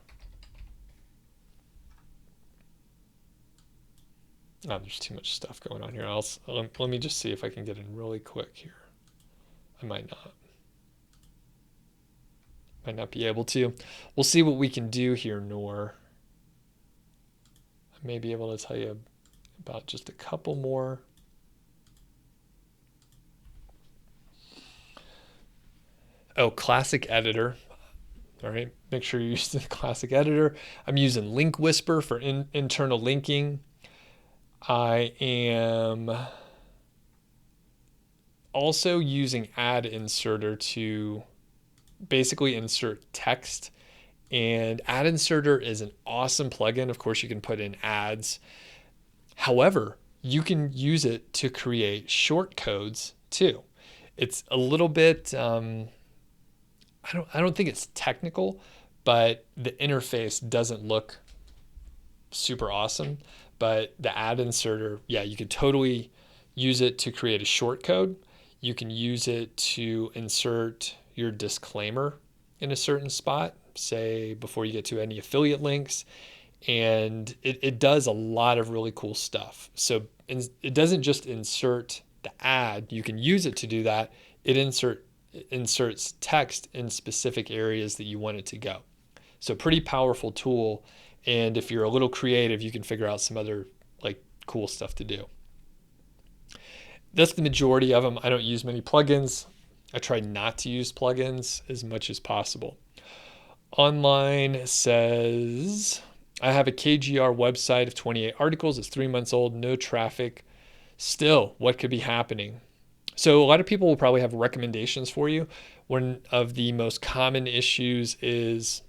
Oh, there's too much stuff going on here. Let me just see if I can get in really quick here. I might not be able to. We'll see what we can do here, Noor. I may be able to tell you about just a couple more. Oh, Classic Editor. All right, make sure you use the Classic Editor. I'm using Link Whisper for internal linking. I am also using Ad Inserter to basically insert text. And Ad Inserter is an awesome plugin. Of course, you can put in ads. However, you can use it to create short codes too. It's a little bit, I don't think it's technical, but the interface doesn't look super awesome. But the Ad Inserter, yeah, you could totally use it to create a short code. You can use it to insert your disclaimer in a certain spot, say before you get to any affiliate links. And it does a lot of really cool stuff. So it doesn't just insert the ad. You can use it to do that. It inserts text in specific areas that you want it to go. So pretty powerful tool. And if you're a little creative, you can figure out some other like cool stuff to do. That's the majority of them. I don't use many plugins. I try not to use plugins as much as possible. Online says, I have a KGR website of 28 articles. It's 3 months old, no traffic. Still, what could be happening? So a lot of people will probably have recommendations for you. One of the most common issues is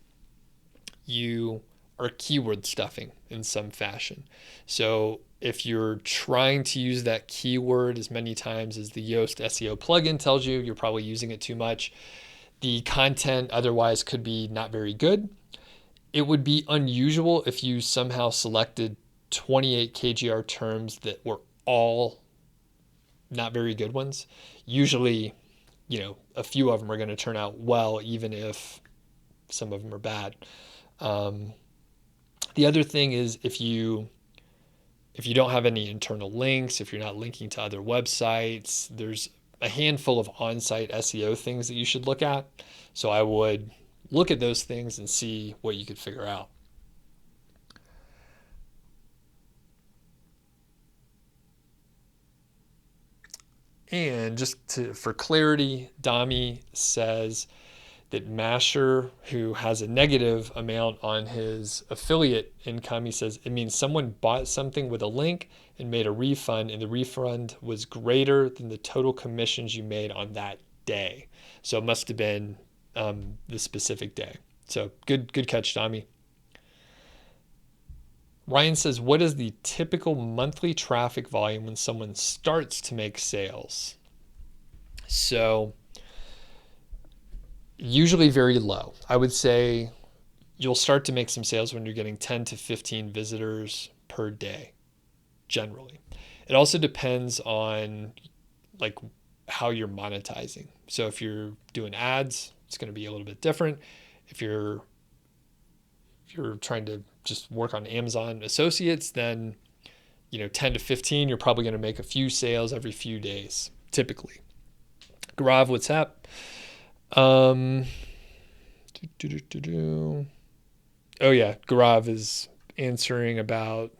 you are keyword stuffing in some fashion. So if you're trying to use that keyword as many times as the Yoast SEO plugin tells you, you're probably using it too much. The content otherwise could be not very good. It would be unusual if you somehow selected 28 KGR terms that were all not very good ones. Usually, a few of them are going to turn out well, even if some of them are bad. The other thing is if you don't have any internal links, if you're not linking to other websites, there's a handful of on-site SEO things that you should look at. So I would look at those things and see what you could figure out. And for clarity, Dami says that Masher, who has a negative amount on his affiliate income, he says it means someone bought something with a link and made a refund, and the refund was greater than the total commissions you made on that day. So it must have been the specific day. So good catch, Dami. Ryan says, what is the typical monthly traffic volume when someone starts to make sales? So usually very low. I would say you'll start to make some sales when you're getting 10 to 15 visitors per day, generally. It also depends on like how you're monetizing. So if you're doing ads, it's going to be a little bit different. If you're trying to just work on Amazon Associates, then 10 to 15, you're probably going to make a few sales every few days, typically. Gaurav, what's up? Oh yeah, Gaurav is answering about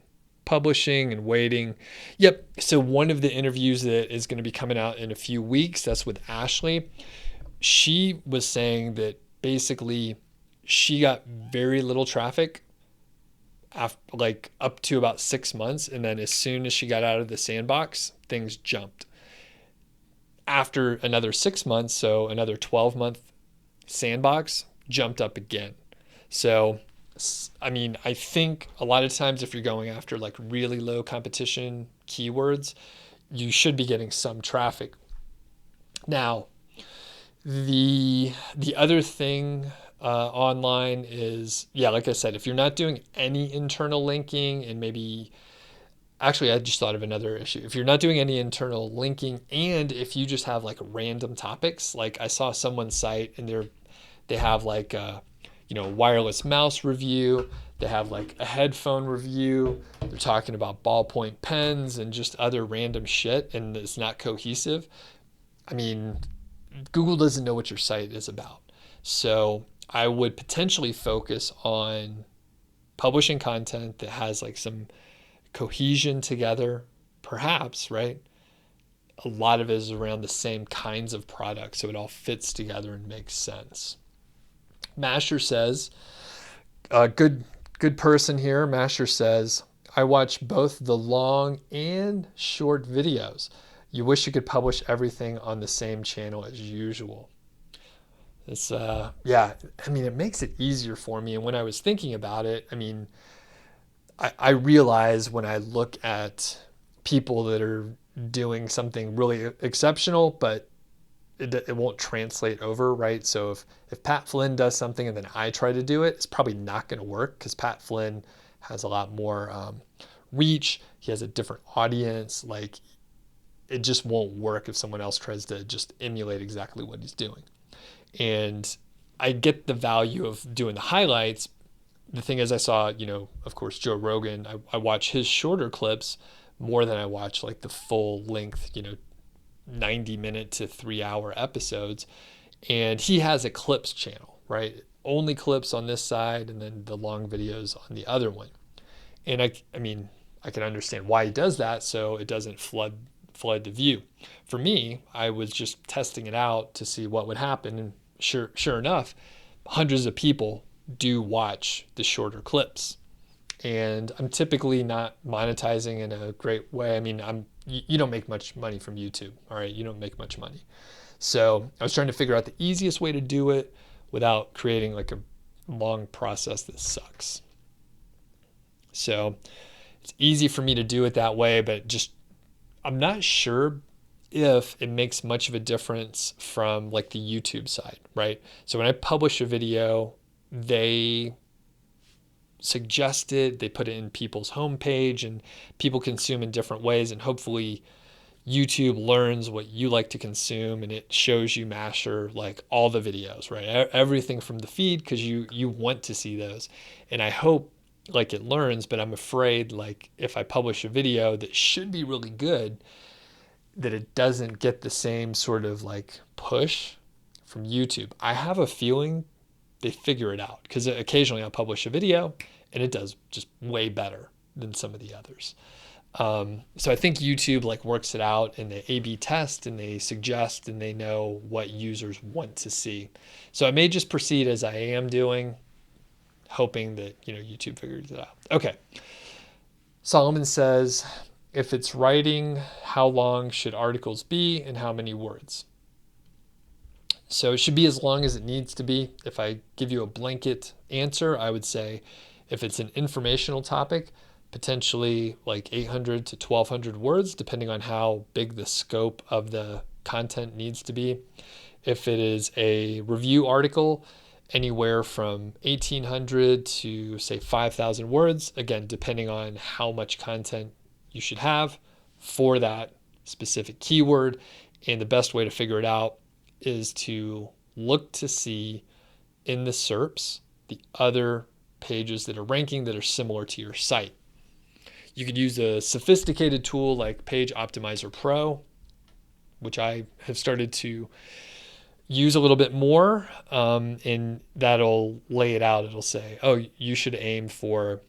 publishing and waiting. Yep. So one of the interviews that is going to be coming out in a few weeks, that's with Ashley. She was saying that basically she got very little traffic like up to about 6 months. And then as soon as she got out of the sandbox, things jumped. After another 6 months, so another 12-month sandbox, jumped up again. So, I think a lot of times if you're going after like really low competition keywords, you should be getting some traffic. Now, the other thing online is, like I said, if you're not doing any internal linking and actually, I just thought of another issue. If you're not doing any internal linking and if you just have like random topics, like I saw someone's site and they have like a, wireless mouse review. They have like a headphone review. They're talking about ballpoint pens and just other random shit, and it's not cohesive. Google doesn't know what your site is about. So I would potentially focus on publishing content that has like some cohesion together, perhaps, right? A lot of it is around the same kinds of products, so it all fits together and makes sense. Masher says, good person here. Masher says, I watch both the long and short videos. You wish you could publish everything on the same channel as usual. It's it makes it easier for me. And when I was thinking about it, I realize when I look at people that are doing something really exceptional, but it won't translate over, right? So if Pat Flynn does something and then I try to do it, it's probably not going to work because Pat Flynn has a lot more reach. He has a different audience. Like, it just won't work if someone else tries to just emulate exactly what he's doing. And I get the value of doing the highlights. The thing is, I saw, of course, Joe Rogan. I watch his shorter clips more than I watch like the full length, 90-minute to 3-hour episodes. And he has a clips channel, right? only clips on this side and then the long videos on the other one. And I mean, I can understand why he does that so it doesn't flood the view. For me, I was just testing it out to see what would happen, and sure enough, hundreds of people do watch the shorter clips. And I'm typically not monetizing in a great way. I mean, you don't make much money from YouTube, all right? You don't make much money. So I was trying to figure out the easiest way to do it without creating like a long process that sucks. So it's easy for me to do it that way, but just I'm not sure if it makes much of a difference from like the YouTube side, right? So when I publish a video, they suggest it, they put it in people's homepage, and people consume in different ways, and hopefully YouTube learns what you like to consume, and it shows you Masher like all the videos, right? Everything from the feed, because you want to see those. And I hope like it learns, but I'm afraid like if I publish a video that should be really good, that it doesn't get the same sort of like push from YouTube. I have a feeling they figure it out, because occasionally I'll publish a video and it does just way better than some of the others. So I think YouTube like works it out, and they A/B test, and they suggest, and they know what users want to see. So I may just proceed as I am doing, hoping that, YouTube figures it out. Okay. Solomon says, if it's writing, how long should articles be and how many words? So it should be as long as it needs to be. If I give you a blanket answer, I would say if it's an informational topic, potentially like 800 to 1200 words, depending on how big the scope of the content needs to be. If it is a review article, anywhere from 1800 to say 5000 words, again, depending on how much content you should have for that specific keyword. And the best way to figure it out is to look to see in the SERPs the other pages that are ranking that are similar to your site. You could use a sophisticated tool like Page Optimizer Pro, which I have started to use a little bit more, and that'll lay it out. It'll say, oh, you should aim for,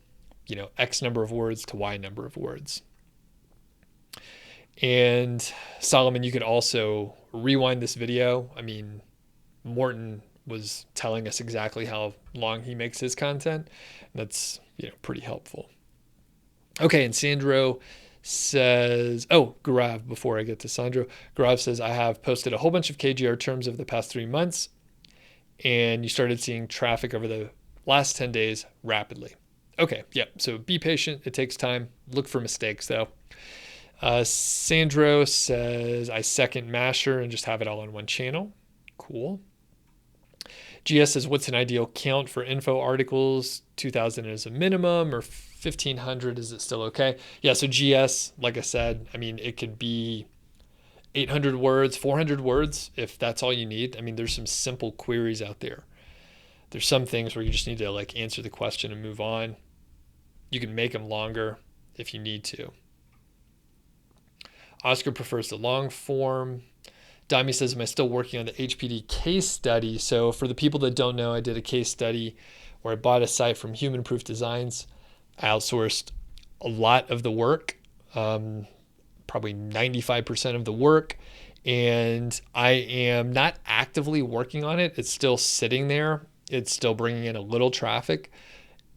X number of words to Y number of words. And Solomon, you could also rewind this video. I mean, Morten was telling us exactly how long he makes his content. That's, pretty helpful. Okay, and Sandro says, Gaurav, before I get to Sandro, Gaurav says, I have posted a whole bunch of KGR terms over the past 3 months, and you started seeing traffic over the last 10 days rapidly. Okay, yeah, so be patient. It takes time. Look for mistakes, though. Sandro says, I second Masher and just have it all on one channel. Cool. GS says, what's an ideal count for info articles? 2,000 is a minimum, or 1,500, is it still okay? Yeah, so GS, like I said, I mean, it could be 800 words, 400 words, if that's all you need. I mean, there's some simple queries out there. There's some things where you just need to like answer the question and move on. You can make them longer if you need to. Oscar prefers the long form. Dami says, am I still working on the HPD case study? So for the people that don't know, I did a case study where I bought a site from Human Proof Designs. I outsourced a lot of the work, probably 95% of the work, and I am not actively working on it. It's still sitting there. It's still bringing in a little traffic,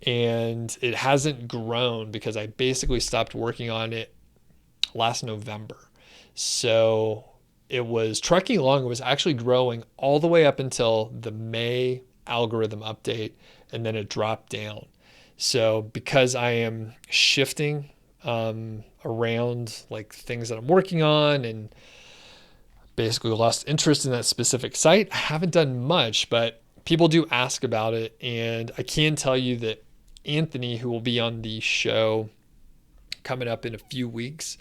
and it hasn't grown because I basically stopped working on it last November. So it was trucking along. It was actually growing all the way up until the May algorithm update, and then it dropped down. So because I am shifting around like things that I'm working on and basically lost interest in that specific site, I haven't done much, but people do ask about it. And I can tell you that Anthony, who will be on the show coming up in a few weeks,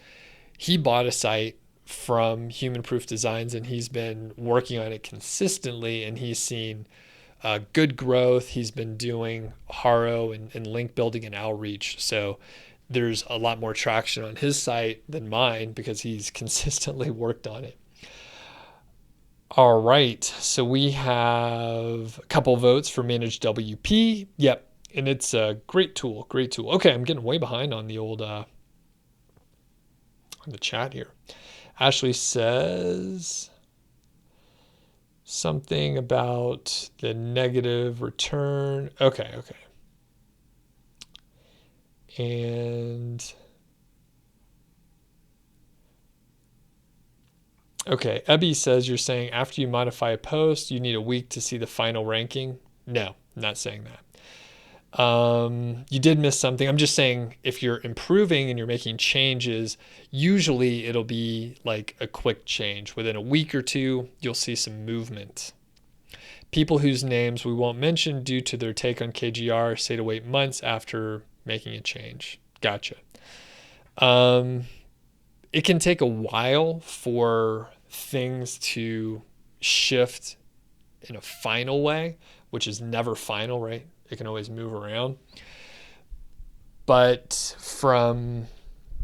he bought a site from Human Proof Designs, and he's been working on it consistently, and he's seen good growth. He's been doing Haro and link building and outreach. So there's a lot more traction on his site than mine because he's consistently worked on it. All right, so we have a couple votes for Manage WP. Yep, and it's a great tool, great tool. Okay, I'm getting way behind on the old on the chat here. Ashley says something about the negative return. Okay. And okay, Ebby says you're saying after you modify a post, you need a week to see the final ranking. No, I'm not saying that. You did miss something. I'm just saying if you're improving and you're making changes, usually it'll be like a quick change. Within a week or two, you'll see some movement. People whose names we won't mention due to their take on KGR say to wait months after making a change. Gotcha. It can take a while for things to shift in a final way, which is never final, right? It can always move around. But from,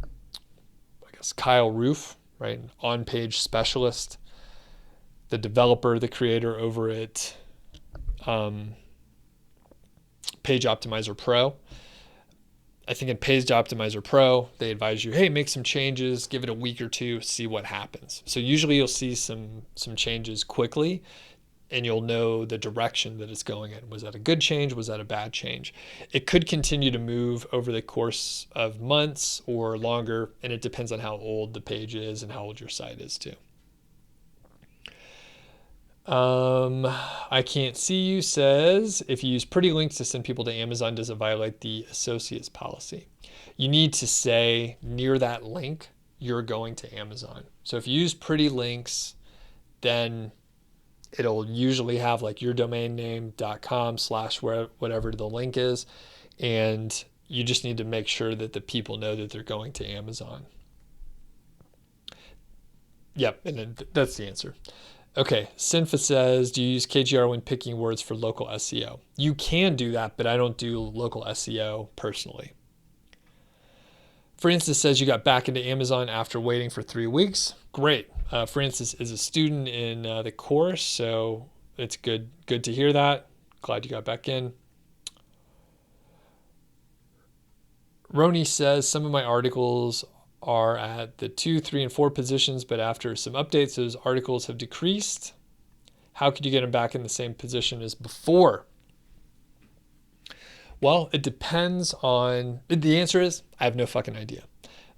I guess, Kyle Roof, right, an on-page specialist, the developer, the creator over at Page Optimizer Pro. I think in Page Optimizer Pro, they advise you, hey, make some changes, give it a week or two, see what happens. So usually you'll see some changes quickly, and you'll know the direction that it's going in. Was that a good change? Was that a bad change? It could continue to move over the course of months or longer, and it depends on how old the page is and how old your site is too. I can't see you says, if you use pretty links to send people to Amazon, does it violate the associates policy? You need to say near that link, you're going to Amazon. So if you use pretty links, then it'll usually have like your domain name.com/ whatever the link is. And you just need to make sure that the people know that they're going to Amazon. Yep, and then that's the answer. Okay, Sinfa says, do you use KGR when picking words for local SEO? You can do that, but I don't do local SEO personally. Francis says you got back into Amazon after waiting for 3 weeks. Great. Francis is a student in the course, so it's good to hear that. Glad you got back in. Roni says some of my articles are at the 2, 3, and 4 positions, but after some updates, those articles have decreased. How could you get them back in the same position as before? Well, it depends on, the answer is, I have no fucking idea.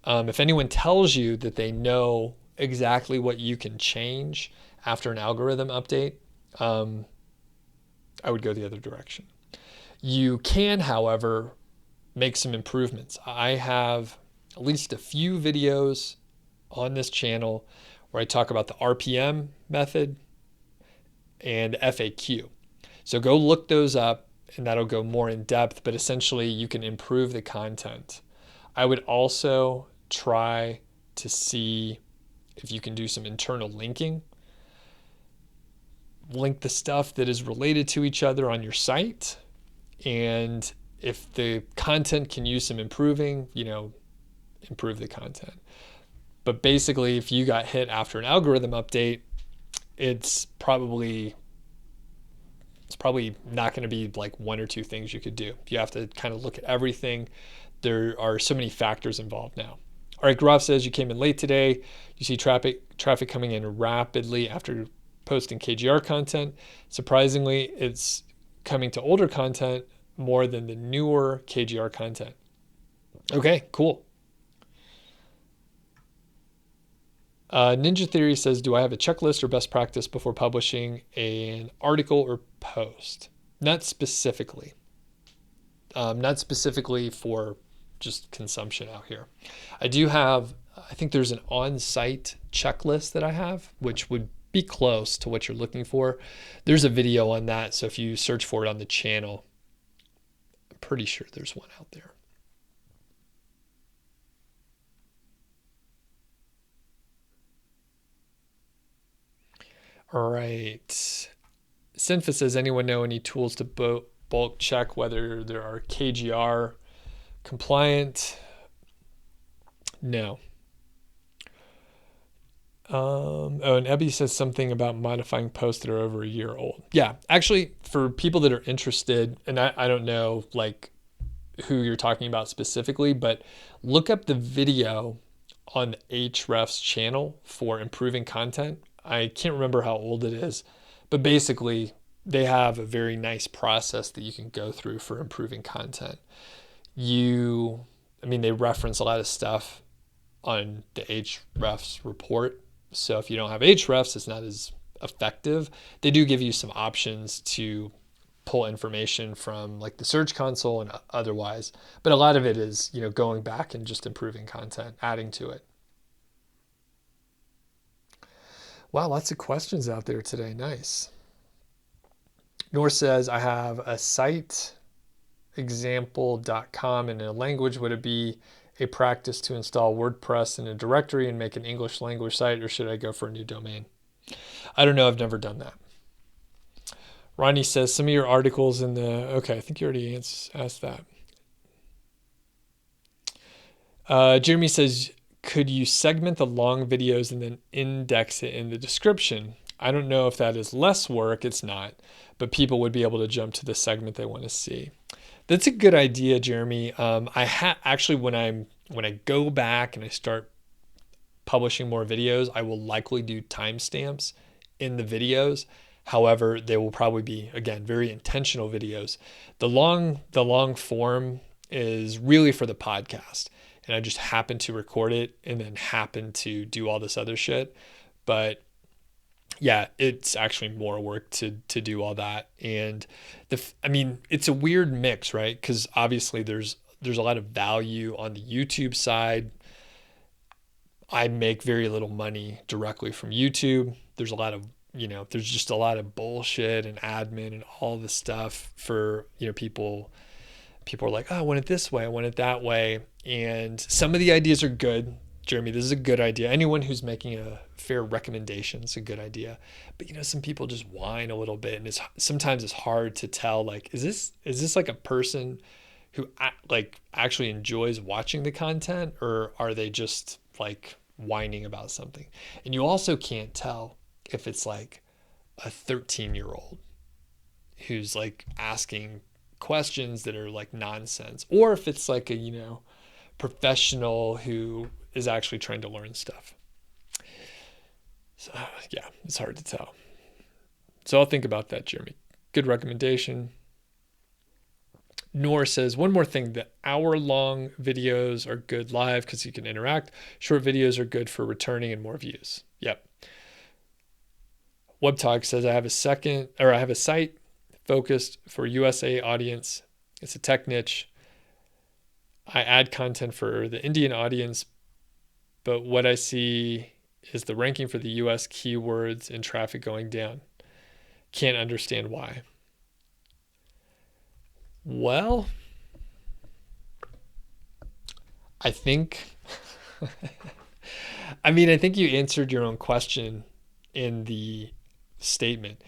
If anyone tells you that they know exactly what you can change after an algorithm update, I would go the other direction. You can, however, make some improvements. I have at least a few videos on this channel where I talk about the RPM method and FAQ. So go look those up, and that'll go more in depth, but essentially you can improve the content. I would also try to see if you can do some internal linking. Link the stuff that is related to each other on your site. And if the content can use some improving, improve the content. But basically, if you got hit after an algorithm update, it's probably not going to be like 1 or 2 things you could do. You have to kind of look at everything. There are so many factors involved now. All right, Groff says you came in late today. You see traffic coming in rapidly after posting KGR content. Surprisingly, it's coming to older content more than the newer KGR content. Okay, cool. Ninja Theory says, do I have a checklist or best practice before publishing an article or post? Not specifically. Not specifically for just consumption out here. I do have, I think there's an on-site checklist that I have, which would be close to what you're looking for. There's a video on that, so if you search for it on the channel, I'm pretty sure there's one out there. All right. Sinfa says, anyone know any tools to bulk check whether there are KGR compliant? No. And Ebby says something about modifying posts that are over a year old. Yeah, actually, for people that are interested, and I don't know like who you're talking about specifically, but look up the video on the Ahrefs channel for improving content. I can't remember how old it is, but basically they have a very nice process that you can go through for improving content. They reference a lot of stuff on the Ahrefs report. So if you don't have Ahrefs, it's not as effective. They do give you some options to pull information from like the Search Console and otherwise, but a lot of it is, going back and just improving content, adding to it. Wow, lots of questions out there today. Nice. Nor says, I have a site, example.com, in a language. Would it be a practice to install WordPress in a directory and make an English language site, or should I go for a new domain? I don't know. I've never done that. Ronnie says, some of your articles in the... Okay, I think you already asked that. Jeremy says, could you segment the long videos and then index it in the description? I don't know if that is less work. It's not. But people would be able to jump to the segment they want to see. That's a good idea, Jeremy. Actually, when I go back and I start publishing more videos, I will likely do timestamps in the videos. However, they will probably be, again, very intentional videos. The long form is really for the podcast. And I just happen to record it and then happen to do all this other shit. But yeah, it's actually more work to do all that. And it's a weird mix, right? Because obviously there's a lot of value on the YouTube side. I make very little money directly from YouTube. There's a lot of there's just a lot of bullshit and admin and all this stuff for, people are like, oh, I want it this way, I want it that way. And some of the ideas are good. Jeremy, this is a good idea. Anyone who's making a fair recommendation is a good idea. But, some people just whine a little bit. And sometimes it's hard to tell, like, is this like a person who like actually enjoys watching the content, or are they just like whining about something? And you also can't tell if it's like a 13-year-old who's like asking questions that are like nonsense, or if it's like a, professional who is actually trying to learn stuff. So yeah, it's hard to tell. So I'll think about that, Jeremy. Good recommendation. Nor says, one more thing, the hour-long videos are good live because you can interact. Short videos are good for returning and more views. Yep. WebTalk says, I have a site focused for USA audience. It's a tech niche. I add content for the Indian audience, but what I see is the ranking for the US keywords and traffic going down. Can't understand why. Well, I think I think you answered your own question in the statement.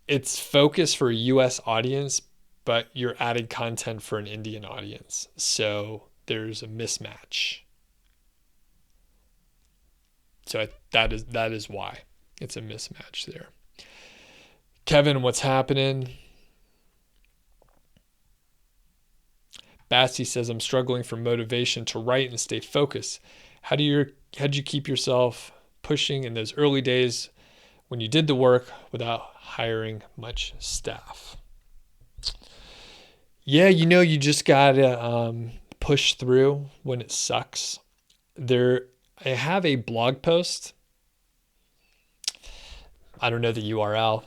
It's focused for a US audience, but you're adding content for an Indian audience. So there's a mismatch. So that is why it's a mismatch there. Kevin, what's happening? Basti says, I'm struggling for motivation to write and stay focused. How did you keep yourself pushing in those early days when you did the work without hiring much staff? Yeah, you just gotta push through when it sucks. I have a blog post. I don't know the URL.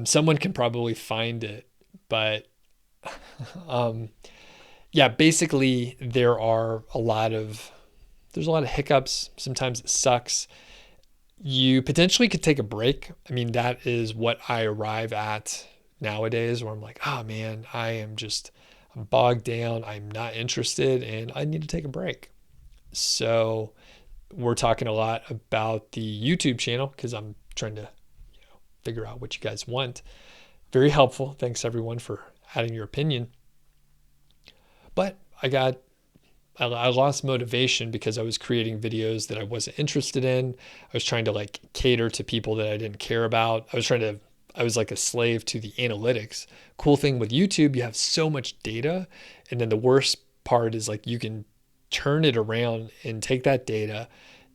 Someone can probably find it, but yeah, basically there's a lot of hiccups. Sometimes it sucks. You potentially could take a break. That is what I arrive at nowadays, where I'm like, oh man, I'm bogged down. I'm not interested and I need to take a break. So we're talking a lot about the YouTube channel because I'm trying to figure out what you guys want. Very helpful. Thanks everyone for adding your opinion. But I got I lost motivation because I was creating videos that I wasn't interested in. I was trying to like cater to people that I didn't care about. I was like a slave to the analytics. Cool thing with YouTube, you have so much data. And then the worst part is like you can turn it around and take that data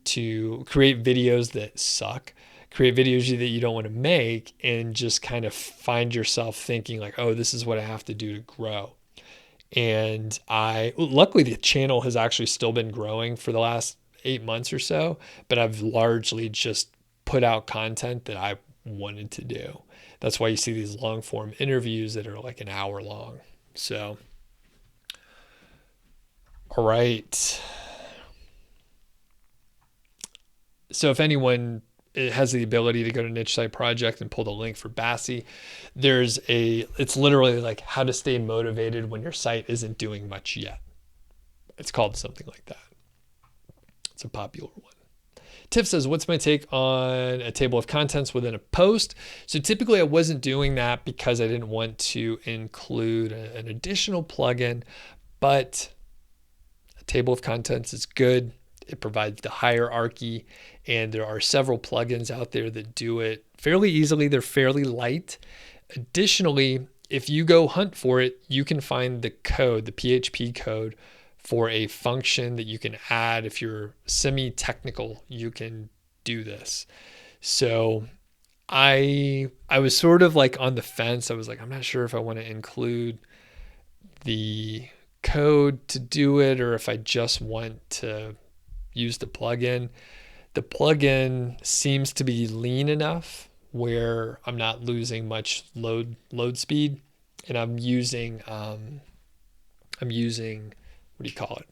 to create videos that suck, create videos that you don't want to make, and just kind of find yourself thinking like, oh, this is what I have to do to grow. And luckily the channel has actually still been growing for the last 8 months or so, but I've largely just put out content that I wanted to do. That's why you see these long form interviews that are like an hour long. So, all right. So if anyone has the ability to go to Niche Site Project and pull the link for Bassi, it's literally like how to stay motivated when your site isn't doing much yet. It's called something like that. It's a popular one. Tiff says, what's my take on a table of contents within a post? So typically I wasn't doing that because I didn't want to include an additional plugin, but a table of contents is good. It provides the hierarchy, and there are several plugins out there that do it fairly easily. They're fairly light. Additionally, if you go hunt for it, you can find the code, the PHP code, for a function that you can add. If you're semi-technical, you can do this. So I was sort of like on the fence. I was like, I'm not sure if I want to include the code to do it or if I just want to use the plugin. The plugin seems to be lean enough where I'm not losing much load speed, and I'm using what do you call it?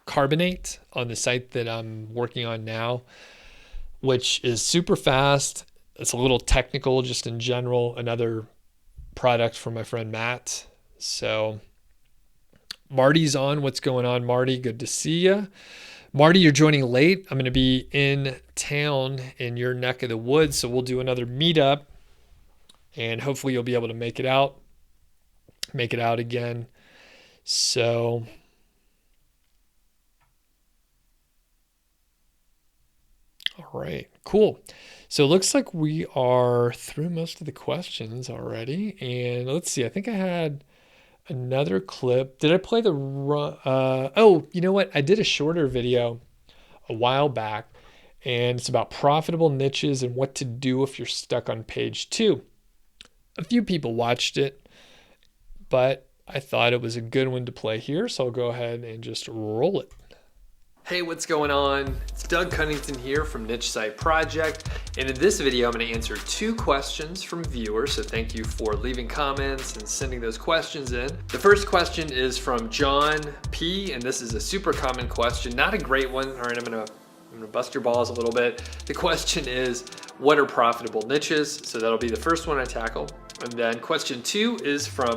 Carbonate on the site that I'm working on now, which is super fast. It's a little technical just in general. Another product from my friend Matt. So Marty's on. What's going on, Marty? Good to see you. Marty, you're joining late. I'm going to be in town in your neck of the woods, so we'll do another meetup, and hopefully you'll be able to make it out again. So all right, cool. So it looks like we are through most of the questions already. And let's see, I think I had another clip. Did I play oh, you know what? I did a shorter video a while back, and it's about profitable niches and what to do if you're stuck on page 2. A few people watched it, but I thought it was a good one to play here, so I'll go ahead and just roll it. Hey, what's going on? It's Doug Cunnington here from Niche Site Project, and in this video I'm going to answer 2 questions from viewers, so thank you for leaving comments and sending those questions in. The first question is from John P, and this is a super common question, not a great one. All right, I'm gonna bust your balls a little bit. The question is, what are profitable niches? So that'll be the first one I tackle. And then question 2 is from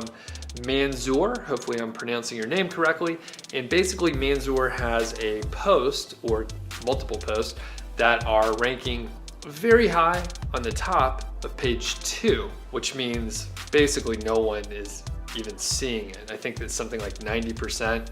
Manzoor. Hopefully I'm pronouncing your name correctly. And basically Manzoor has a post or multiple posts that are ranking very high on the top of page 2, which means basically no one is even seeing it. I think that something like 90%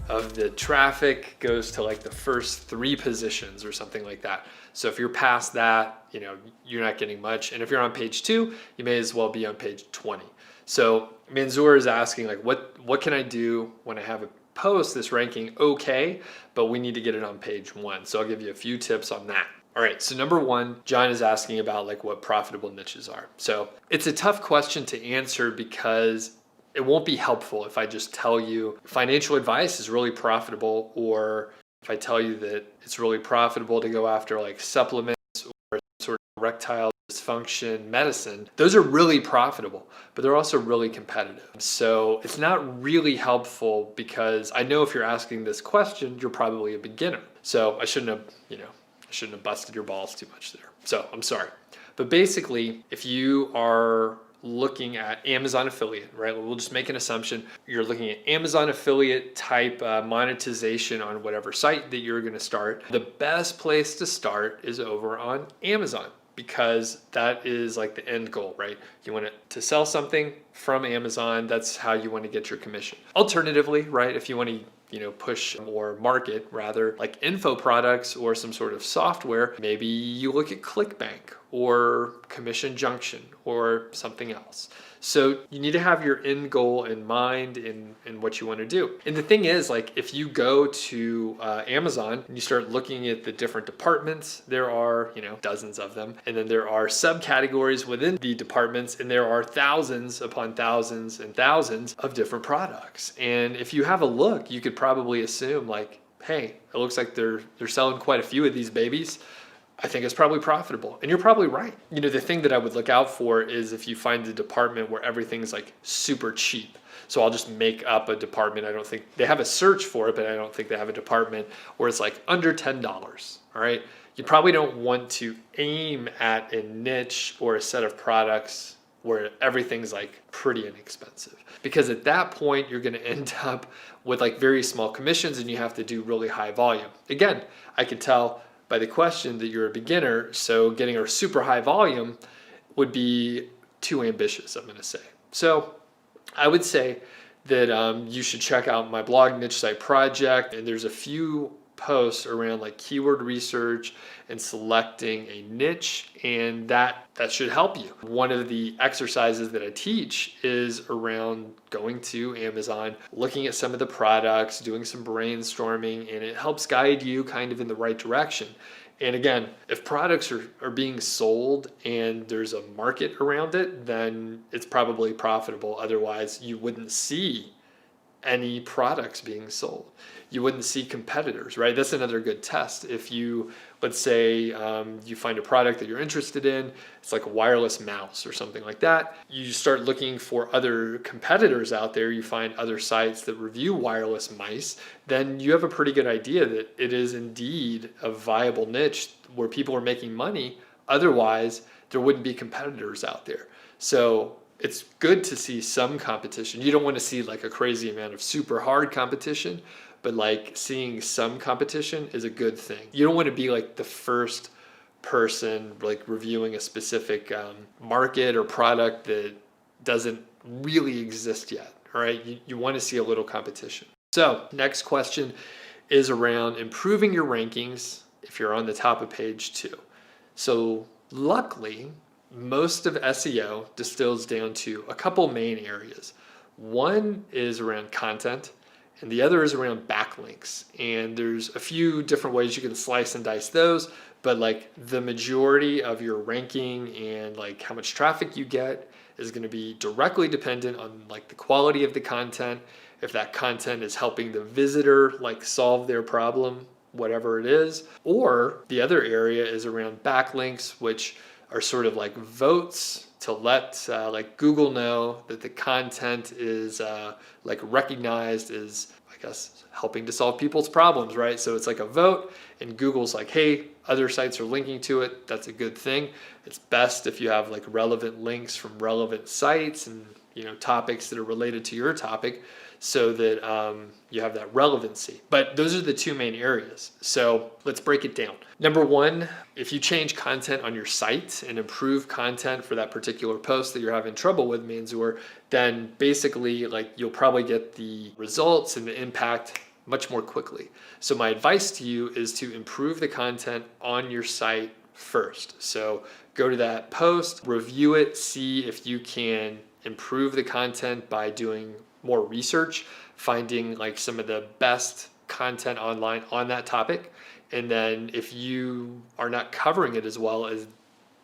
of the traffic goes to like the first 3 positions or something like that. So if you're past that, you're not getting much. And if you're on page 2, you may as well be on page 20. So Manzoor is asking like, what can I do when I have a post that's ranking okay, but we need to get it on page 1. So I'll give you a few tips on that. All right, so number 1, John is asking about like what profitable niches are. So it's a tough question to answer because it won't be helpful if I just tell you financial advice is really profitable, or if I tell you that it's really profitable to go after like supplements or sort of erectile dysfunction medicine. Those are really profitable, but they're also really competitive. So it's not really helpful because I know if you're asking this question, you're probably a beginner. So I shouldn't have busted your balls too much there. So I'm sorry. But basically, if you are looking at Amazon affiliate, right? We'll just make an assumption. You're looking at Amazon affiliate type monetization on whatever site that you're going to start. The best place to start is over on Amazon because that is like the end goal, right? You want to sell something from Amazon. That's how you want to get your commission. Alternatively, right? If you want to push or market rather like info products or some sort of software, maybe you look at ClickBank or Commission Junction or something else. So you need to have your end goal in mind in what you want to do. And the thing is, like, if you go to Amazon and you start looking at the different departments, there are, dozens of them. And then there are subcategories within the departments, and there are thousands upon thousands and thousands of different products. And if you have a look, you could probably assume like, hey, it looks like they're selling quite a few of these babies. I think it's probably profitable. And you're probably right. The thing that I would look out for is if you find a department where everything's like super cheap. So I'll just make up a department. I don't think they have a search for it, but I don't think they have a department where it's like under $10. All right. You probably don't want to aim at a niche or a set of products where everything's like pretty inexpensive, because at that point you're going to end up with like very small commissions and you have to do really high volume. Again, I could tell by the question that you're a beginner, so getting a super high volume would be too ambitious, I'm going to say. So I would say that you should check out my blog, Niche Site Project, and there's a few posts around like keyword research and selecting a niche, and that should help you. One of the exercises that I teach is around going to Amazon, looking at some of the products, doing some brainstorming, and it helps guide you kind of in the right direction. And again, if products are being sold and there's a market around it, then it's probably profitable. Otherwise, you wouldn't see any products being sold. You wouldn't see competitors, right? That's another good test. If you, let's say you find a product that you're interested in, it's like a wireless mouse or something like that. You start looking for other competitors out there, you find other sites that review wireless mice, then you have a pretty good idea that it is indeed a viable niche where people are making money. Otherwise, there wouldn't be competitors out there. So it's good to see some competition. You don't want to see like a crazy amount of super hard competition, but like seeing some competition is a good thing. You don't want to be like the first person like reviewing a specific market or product that doesn't really exist yet. All right, you want to see a little competition. So next question is around improving your rankings if you're on the top of page 2. So luckily, most of SEO distills down to a couple main areas. One is around content, and the other is around backlinks. And there's a few different ways you can slice and dice those, but like the majority of your ranking and like how much traffic you get is going to be directly dependent on like the quality of the content. If that content is helping the visitor like solve their problem, whatever it is. Or the other area is around backlinks, which are sort of like votes to let like Google know that the content is like recognized as, I guess, helping to solve people's problems, right? So it's like a vote, and Google's like, hey, other sites are linking to it. That's a good thing. It's best if you have like relevant links from relevant sites and topics that are related to your topic, so that you have that relevancy. But those are the two main areas. So let's break it down. Number one, if you change content on your site and improve content for that particular post that you're having trouble with, Manzoor, then basically like you'll probably get the results and the impact much more quickly. So my advice to you is to improve the content on your site first. So go to that post, review it, see if you can improve the content by doing more research, finding like some of the best content online on that topic. And then if you are not covering it as well as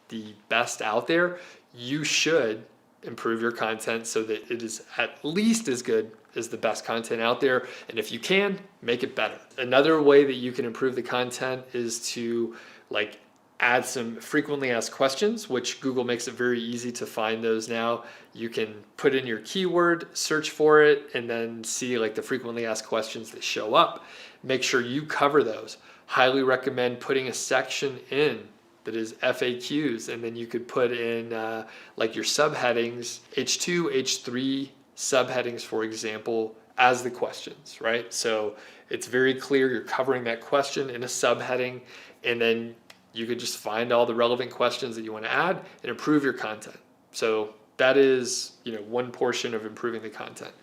the best out there, you should improve your content so that it is at least as good as the best content out there. And if you can, make it better. Another way that you can improve the content is to like add some frequently asked questions, which Google makes it very easy to find those now. You can put in your keyword, search for it, and then see like the frequently asked questions that show up. Make sure you cover those. Highly recommend putting a section in that is FAQs, and then you could put in like your subheadings, H2, H3 subheadings, for example, as the questions, right? So it's very clear you're covering that question in a subheading, and then you could just find all the relevant questions that you want to add and improve your content. So that is, one portion of improving the content.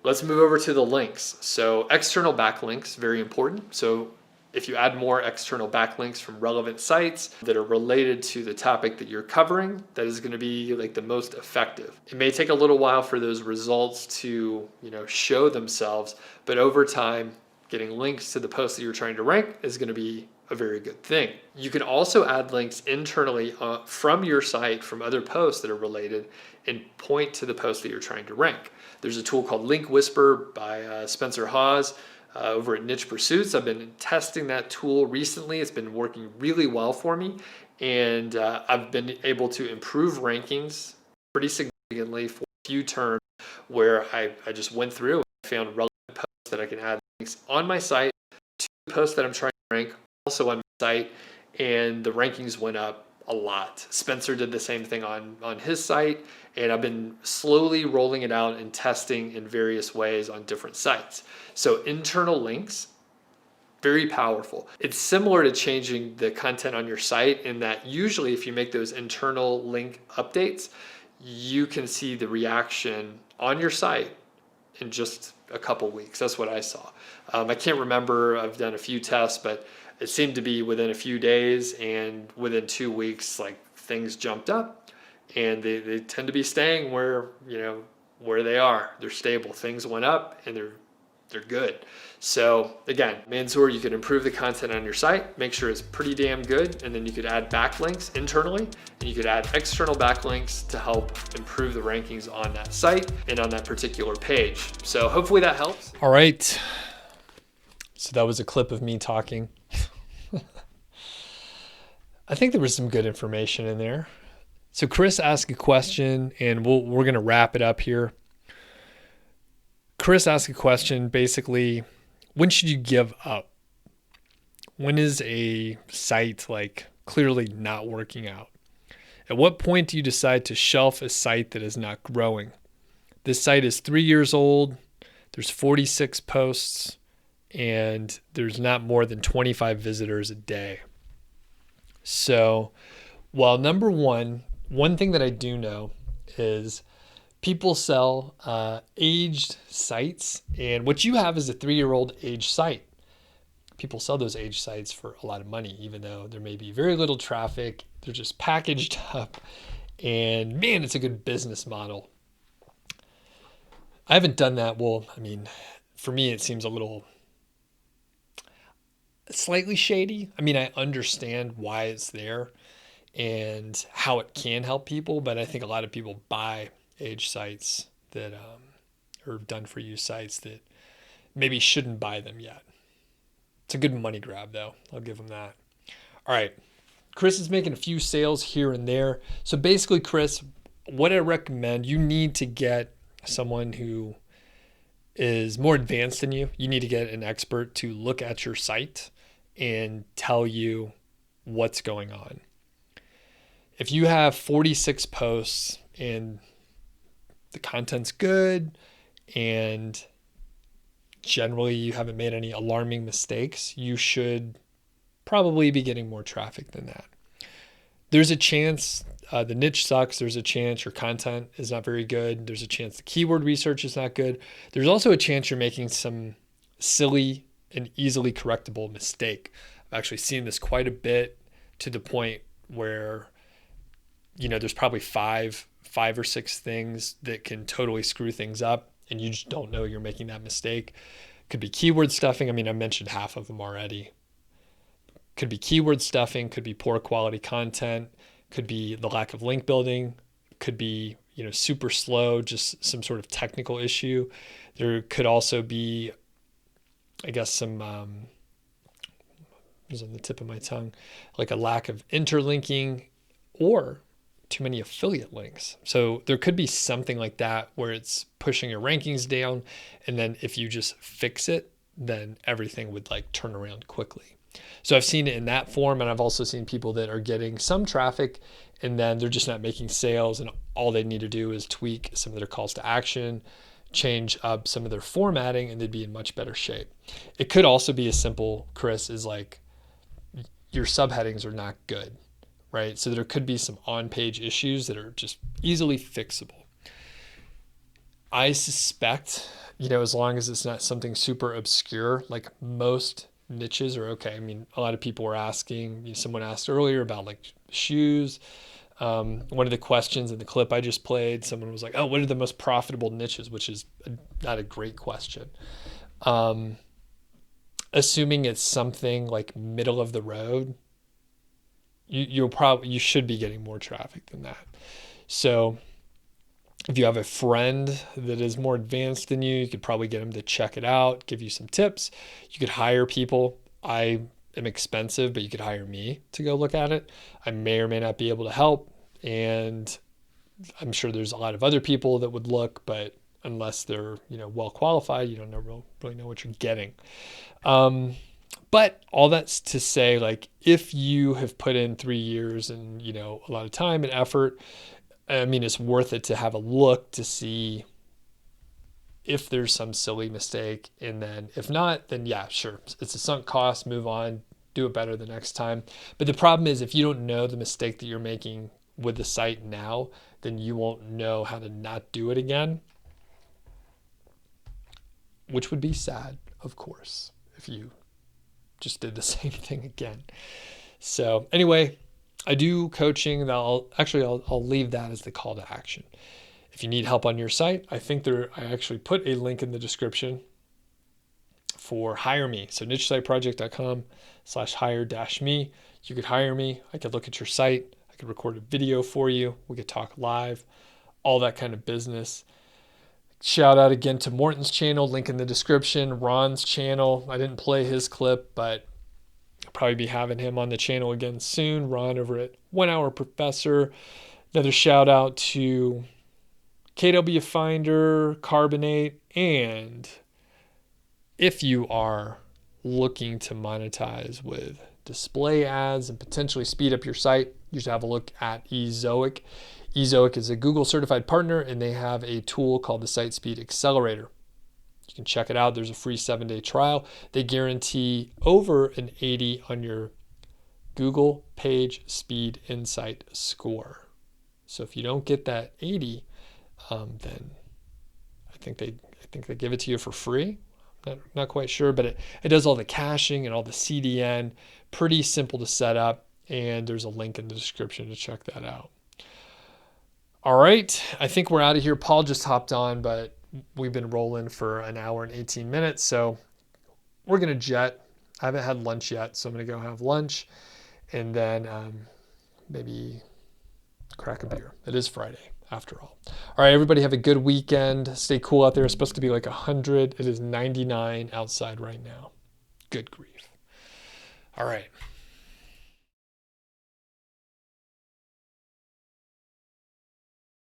Let's move over to the links. So external backlinks, very important. So if you add more external backlinks from relevant sites that are related to the topic that you're covering, that is going to be like the most effective. It may take a little while for those results to, show themselves, but over time, getting links to the post that you're trying to rank is going to be a very good thing. You can also add links internally from your site, from other posts that are related, and point to the post that you're trying to rank. There's a tool called Link Whisper by Spencer Hawes over at Niche Pursuits. I've been testing that tool recently. It's been working really well for me, and I've been able to improve rankings pretty significantly for a few terms where I just went through and found relevant posts that I can add links on my site to the posts that I'm trying to rank, also on my site, and the rankings went up a lot. Spencer did the same thing on his site, and I've been slowly rolling it out and testing in various ways on different sites. So internal links, very powerful. It's similar to changing the content on your site in that usually if you make those internal link updates, you can see the reaction on your site in just a couple weeks. That's what I saw. I can't remember, I've done a few tests, but it seemed to be within a few days, and within 2 weeks, like things jumped up, and they tend to be staying where they are. They're stable. Things went up and they're good. So again, Mansoor, you could improve the content on your site, make sure it's pretty damn good, and then you could add backlinks internally, and you could add external backlinks to help improve the rankings on that site and on that particular page. So hopefully that helps. All right. So that was a clip of me talking. I think there was some good information in there. So Chris asked a question, and we're going to wrap it up here. Chris asked a question, basically, when should you give up? When is a site like clearly not working out? At what point do you decide to shelf a site that is not growing? This site is 3 years old. There's 46 posts, and there's not more than 25 visitors a day. So, well, number one thing that I do know is people sell aged sites, and what you have is a 3-year-old aged site. People sell those aged sites for a lot of money, even though there may be very little traffic. They're just packaged up, and man, it's a good business model. I haven't done that. Well, I mean, for me, it seems a little slightly shady. I mean, I understand why it's there and how it can help people, but I think a lot of people buy age sites that are done for you sites that maybe shouldn't buy them yet. It's a good money grab though. I'll give them that. All right. Chris is making a few sales here and there. So basically, Chris, what I recommend, you need to get someone who is more advanced than you. You need to get an expert to look at your site and tell you what's going on. If you have 46 posts and the content's good and generally you haven't made any alarming mistakes, you should probably be getting more traffic than that. There's a chance the niche sucks. There's a chance your content is not very good. There's a chance the keyword research is not good. There's also a chance you're making some silly and easily correctable mistake. I've actually seen this quite a bit, to the point where, there's probably five or six things that can totally screw things up, and you just don't know you're making that mistake. Could be keyword stuffing. I mean, I mentioned half of them already. Could be keyword stuffing, could be poor quality content, could be the lack of link building, could be, super slow, just some sort of technical issue. There could also be, I guess, some, it was on the tip of my tongue, like a lack of interlinking or too many affiliate links. So there could be something like that where it's pushing your rankings down. And then if you just fix it, then everything would turn around quickly. So I've seen it in that form, and I've also seen people that are getting some traffic and then they're just not making sales, and all they need to do is tweak some of their calls to action, change up some of their formatting, and they'd be in much better shape. It could also be as simple, Chris, as your subheadings are not good, right? So there could be some on-page issues that are just easily fixable. I suspect, as long as it's not something super obscure, like most niches are okay. I mean, a lot of people were asking, someone asked earlier about like shoes. One of the questions in the clip I just played, someone was like, oh, what are the most profitable niches? Which is not a great question. Assuming it's something like middle of the road, you should be getting more traffic than that. So if you have a friend that is more advanced than you could probably get them to check it out, give you some tips. You could hire people. I am expensive, but you could hire me to go look at it. I may or may not be able to help. And I'm sure there's a lot of other people that would look, but unless they're, well qualified, you don't really know what you're getting. But all that's to say, like, if you have put in 3 years and, a lot of time and effort, I mean, it's worth it to have a look to see if there's some silly mistake. And then if not, then yeah, sure. It's a sunk cost, move on, do it better the next time. But the problem is if you don't know the mistake that you're making with the site now, then you won't know how to not do it again, which would be sad, of course, if you just did the same thing again. So anyway, I do coaching. I'll leave that as the call to action. If you need help on your site, I actually put a link in the description for hire me. So nichesiteproject.com/hire-me. You could hire me. I could look at your site. I could record a video for you. We could talk live, all that kind of business. Shout out again to Morten's channel, link in the description. Ron's channel. I didn't play his clip, but I'll probably be having him on the channel again soon. Ron over at 1 Hour Professor. Another shout out to KWFinder, Carbonate, and if you are looking to monetize with display ads and potentially speed up your site, you should have a look at Ezoic. Ezoic is a Google certified partner, and they have a tool called the Site Speed Accelerator. You can check it out. There's a free 7-day trial. They guarantee over an 80 on your Google Page Speed Insight score. So if you don't get that 80, then I think they give it to you for free. Not quite sure, but it does all the caching and all the CDN. Pretty simple to set up, and there's a link in the description to check that out. All right, I think we're out of here. Paul just hopped on, but we've been rolling for an hour and 18 minutes, so we're gonna jet. I haven't had lunch yet, so I'm gonna go have lunch, and then maybe crack a beer. It is Friday, after all. All right, everybody have a good weekend. Stay cool out there. It's supposed to be like 100. It is 99 outside right now. Good grief. All right.